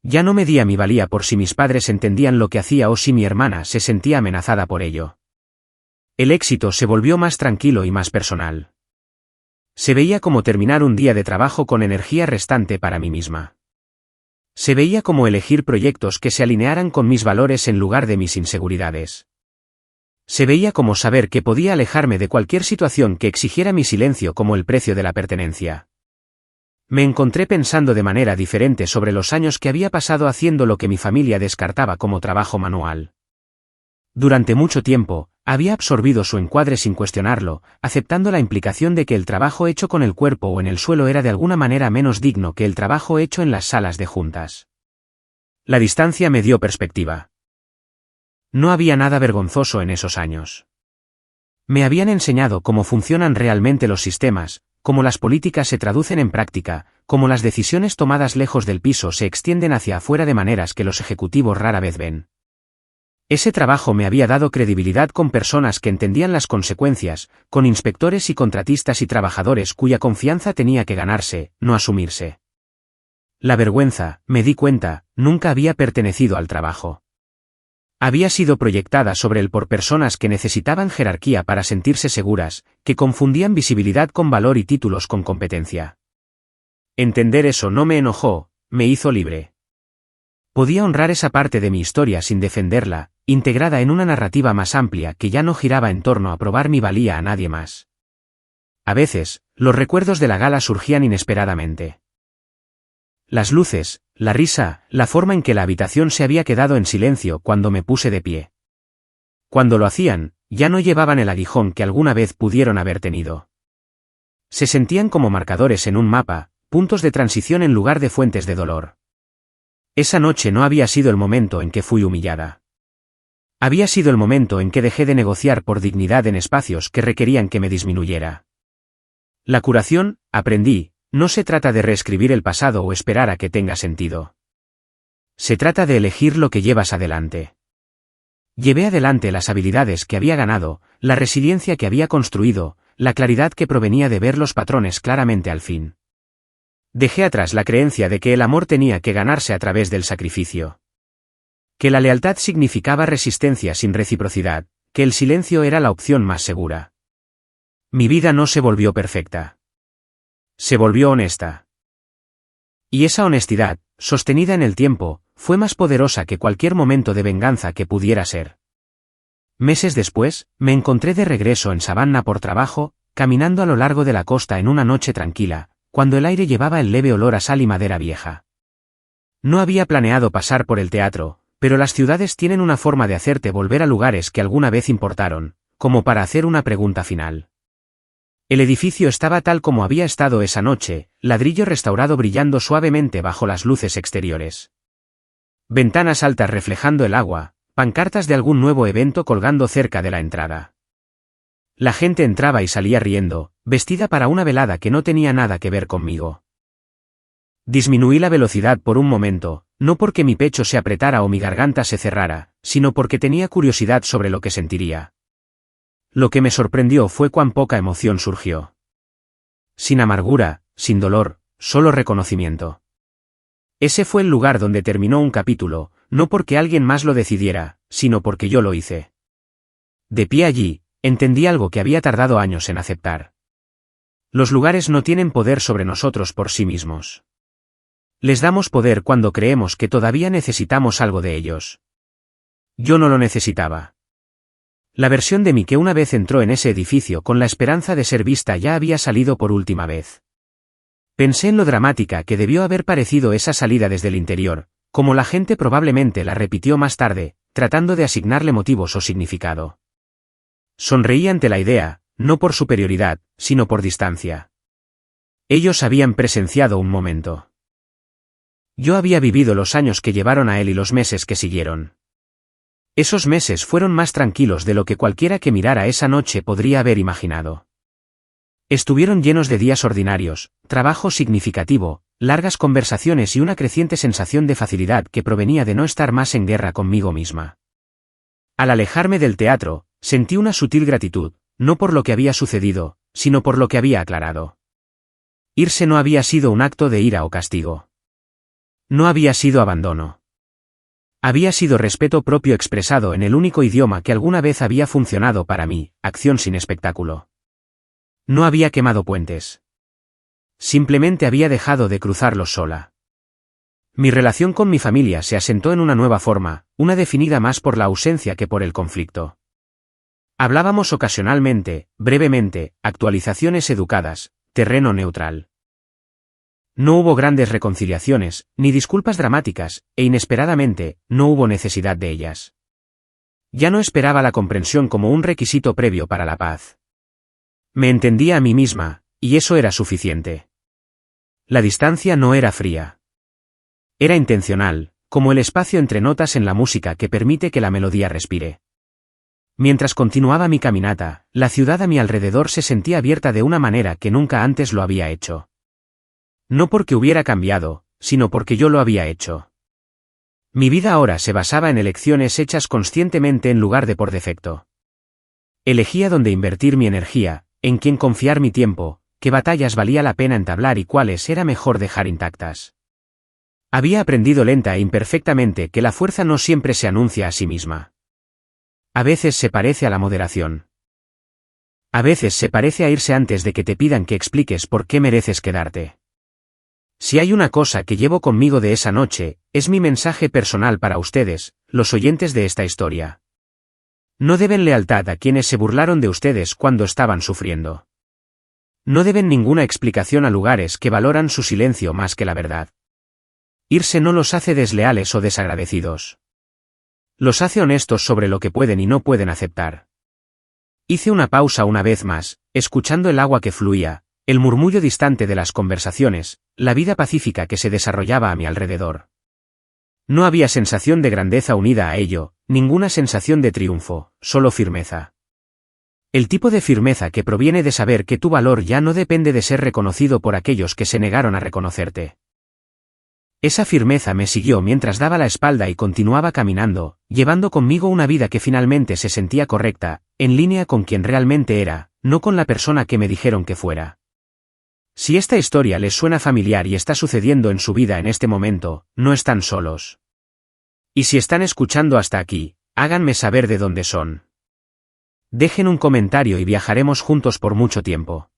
Ya no medía mi valía por si mis padres entendían lo que hacía o si mi hermana se sentía amenazada por ello. El éxito se volvió más tranquilo y más personal. Se veía como terminar un día de trabajo con energía restante para mí misma. Se veía como elegir proyectos que se alinearan con mis valores en lugar de mis inseguridades. Se veía como saber que podía alejarme de cualquier situación que exigiera mi silencio como el precio de la pertenencia. Me encontré pensando de manera diferente sobre los años que había pasado haciendo lo que mi familia descartaba como trabajo manual. Durante mucho tiempo, había absorbido su encuadre sin cuestionarlo, aceptando la implicación de que el trabajo hecho con el cuerpo o en el suelo era de alguna manera menos digno que el trabajo hecho en las salas de juntas. La distancia me dio perspectiva. No había nada vergonzoso en esos años. Me habían enseñado cómo funcionan realmente los sistemas, cómo las políticas se traducen en práctica, cómo las decisiones tomadas lejos del piso se extienden hacia afuera de maneras que los ejecutivos rara vez ven. Ese trabajo me había dado credibilidad con personas que entendían las consecuencias, con inspectores y contratistas y trabajadores cuya confianza tenía que ganarse, no asumirse. La vergüenza, me di cuenta, nunca había pertenecido al trabajo. Había sido proyectada sobre él por personas que necesitaban jerarquía para sentirse seguras, que confundían visibilidad con valor y títulos con competencia. Entender eso no me enojó, me hizo libre. Podía honrar esa parte de mi historia sin defenderla, integrada en una narrativa más amplia que ya no giraba en torno a probar mi valía a nadie más. A veces, los recuerdos de la gala surgían inesperadamente. Las luces, la risa, la forma en que la habitación se había quedado en silencio cuando me puse de pie. Cuando lo hacían, ya no llevaban el aguijón que alguna vez pudieron haber tenido. Se sentían como marcadores en un mapa, puntos de transición en lugar de fuentes de dolor. Esa noche no había sido el momento en que fui humillada. Había sido el momento en que dejé de negociar por dignidad en espacios que requerían que me disminuyera. La curación, aprendí, no se trata de reescribir el pasado o esperar a que tenga sentido. Se trata de elegir lo que llevas adelante. Llevé adelante las habilidades que había ganado, la resiliencia que había construido, la claridad que provenía de ver los patrones claramente al fin. Dejé atrás la creencia de que el amor tenía que ganarse a través del sacrificio. Que la lealtad significaba resistencia sin reciprocidad, que el silencio era la opción más segura. Mi vida no se volvió perfecta. Se volvió honesta. Y esa honestidad, sostenida en el tiempo, fue más poderosa que cualquier momento de venganza que pudiera ser. Meses después, me encontré de regreso en Savannah por trabajo, caminando a lo largo de la costa en una noche tranquila, cuando el aire llevaba el leve olor a sal y madera vieja. No había planeado pasar por el teatro, pero las ciudades tienen una forma de hacerte volver a lugares que alguna vez importaron, como para hacer una pregunta final. El edificio estaba tal como había estado esa noche, ladrillo restaurado brillando suavemente bajo las luces exteriores. Ventanas altas reflejando el agua, pancartas de algún nuevo evento colgando cerca de la entrada. La gente entraba y salía riendo, vestida para una velada que no tenía nada que ver conmigo. Disminuí la velocidad por un momento, no porque mi pecho se apretara o mi garganta se cerrara, sino porque tenía curiosidad sobre lo que sentiría. Lo que me sorprendió fue cuán poca emoción surgió. Sin amargura, sin dolor, solo reconocimiento. Ese fue el lugar donde terminó un capítulo, no porque alguien más lo decidiera, sino porque yo lo hice. De pie allí, entendí algo que había tardado años en aceptar. Los lugares no tienen poder sobre nosotros por sí mismos. Les damos poder cuando creemos que todavía necesitamos algo de ellos. Yo no lo necesitaba. La versión de mí que una vez entró en ese edificio con la esperanza de ser vista ya había salido por última vez. Pensé en lo dramática que debió haber parecido esa salida desde el interior, como la gente probablemente la repitió más tarde, tratando de asignarle motivos o significado. Sonreí ante la idea, no por superioridad, sino por distancia. Ellos habían presenciado un momento. Yo había vivido los años que llevaron a él y los meses que siguieron. Esos meses fueron más tranquilos de lo que cualquiera que mirara esa noche podría haber imaginado. Estuvieron llenos de días ordinarios, trabajo significativo, largas conversaciones y una creciente sensación de facilidad que provenía de no estar más en guerra conmigo misma. Al alejarme del teatro, sentí una sutil gratitud, no por lo que había sucedido, sino por lo que había aclarado. Irse no había sido un acto de ira o castigo. No había sido abandono. Había sido respeto propio expresado en el único idioma que alguna vez había funcionado para mí, acción sin espectáculo. No había quemado puentes. Simplemente había dejado de cruzarlos sola. Mi relación con mi familia se asentó en una nueva forma, una definida más por la ausencia que por el conflicto. Hablábamos ocasionalmente, brevemente, actualizaciones educadas, terreno neutral. No hubo grandes reconciliaciones, ni disculpas dramáticas, e inesperadamente, no hubo necesidad de ellas. Ya no esperaba la comprensión como un requisito previo para la paz. Me entendía a mí misma, y eso era suficiente. La distancia no era fría. Era intencional, como el espacio entre notas en la música que permite que la melodía respire. Mientras continuaba mi caminata, la ciudad a mi alrededor se sentía abierta de una manera que nunca antes lo había hecho. No porque hubiera cambiado, sino porque yo lo había hecho. Mi vida ahora se basaba en elecciones hechas conscientemente en lugar de por defecto. Elegía dónde invertir mi energía, en quién confiar mi tiempo, qué batallas valía la pena entablar y cuáles era mejor dejar intactas. Había aprendido lenta e imperfectamente que la fuerza no siempre se anuncia a sí misma. A veces se parece a la moderación. A veces se parece a irse antes de que te pidan que expliques por qué mereces quedarte. Si hay una cosa que llevo conmigo de esa noche, es mi mensaje personal para ustedes, los oyentes de esta historia. No deben lealtad a quienes se burlaron de ustedes cuando estaban sufriendo. No deben ninguna explicación a lugares que valoran su silencio más que la verdad. Irse no los hace desleales o desagradecidos. Los hace honestos sobre lo que pueden y no pueden aceptar. Hice una pausa una vez más, escuchando el agua que fluía, el murmullo distante de las conversaciones, la vida pacífica que se desarrollaba a mi alrededor. No había sensación de grandeza unida a ello, ninguna sensación de triunfo, solo firmeza. El tipo de firmeza que proviene de saber que tu valor ya no depende de ser reconocido por aquellos que se negaron a reconocerte. Esa firmeza me siguió mientras daba la espalda y continuaba caminando, llevando conmigo una vida que finalmente se sentía correcta, en línea con quien realmente era, no con la persona que me dijeron que fuera. Si esta historia les suena familiar y está sucediendo en su vida en este momento, no están solos. Y si están escuchando hasta aquí, háganme saber de dónde son. Dejen un comentario y viajaremos juntos por mucho tiempo.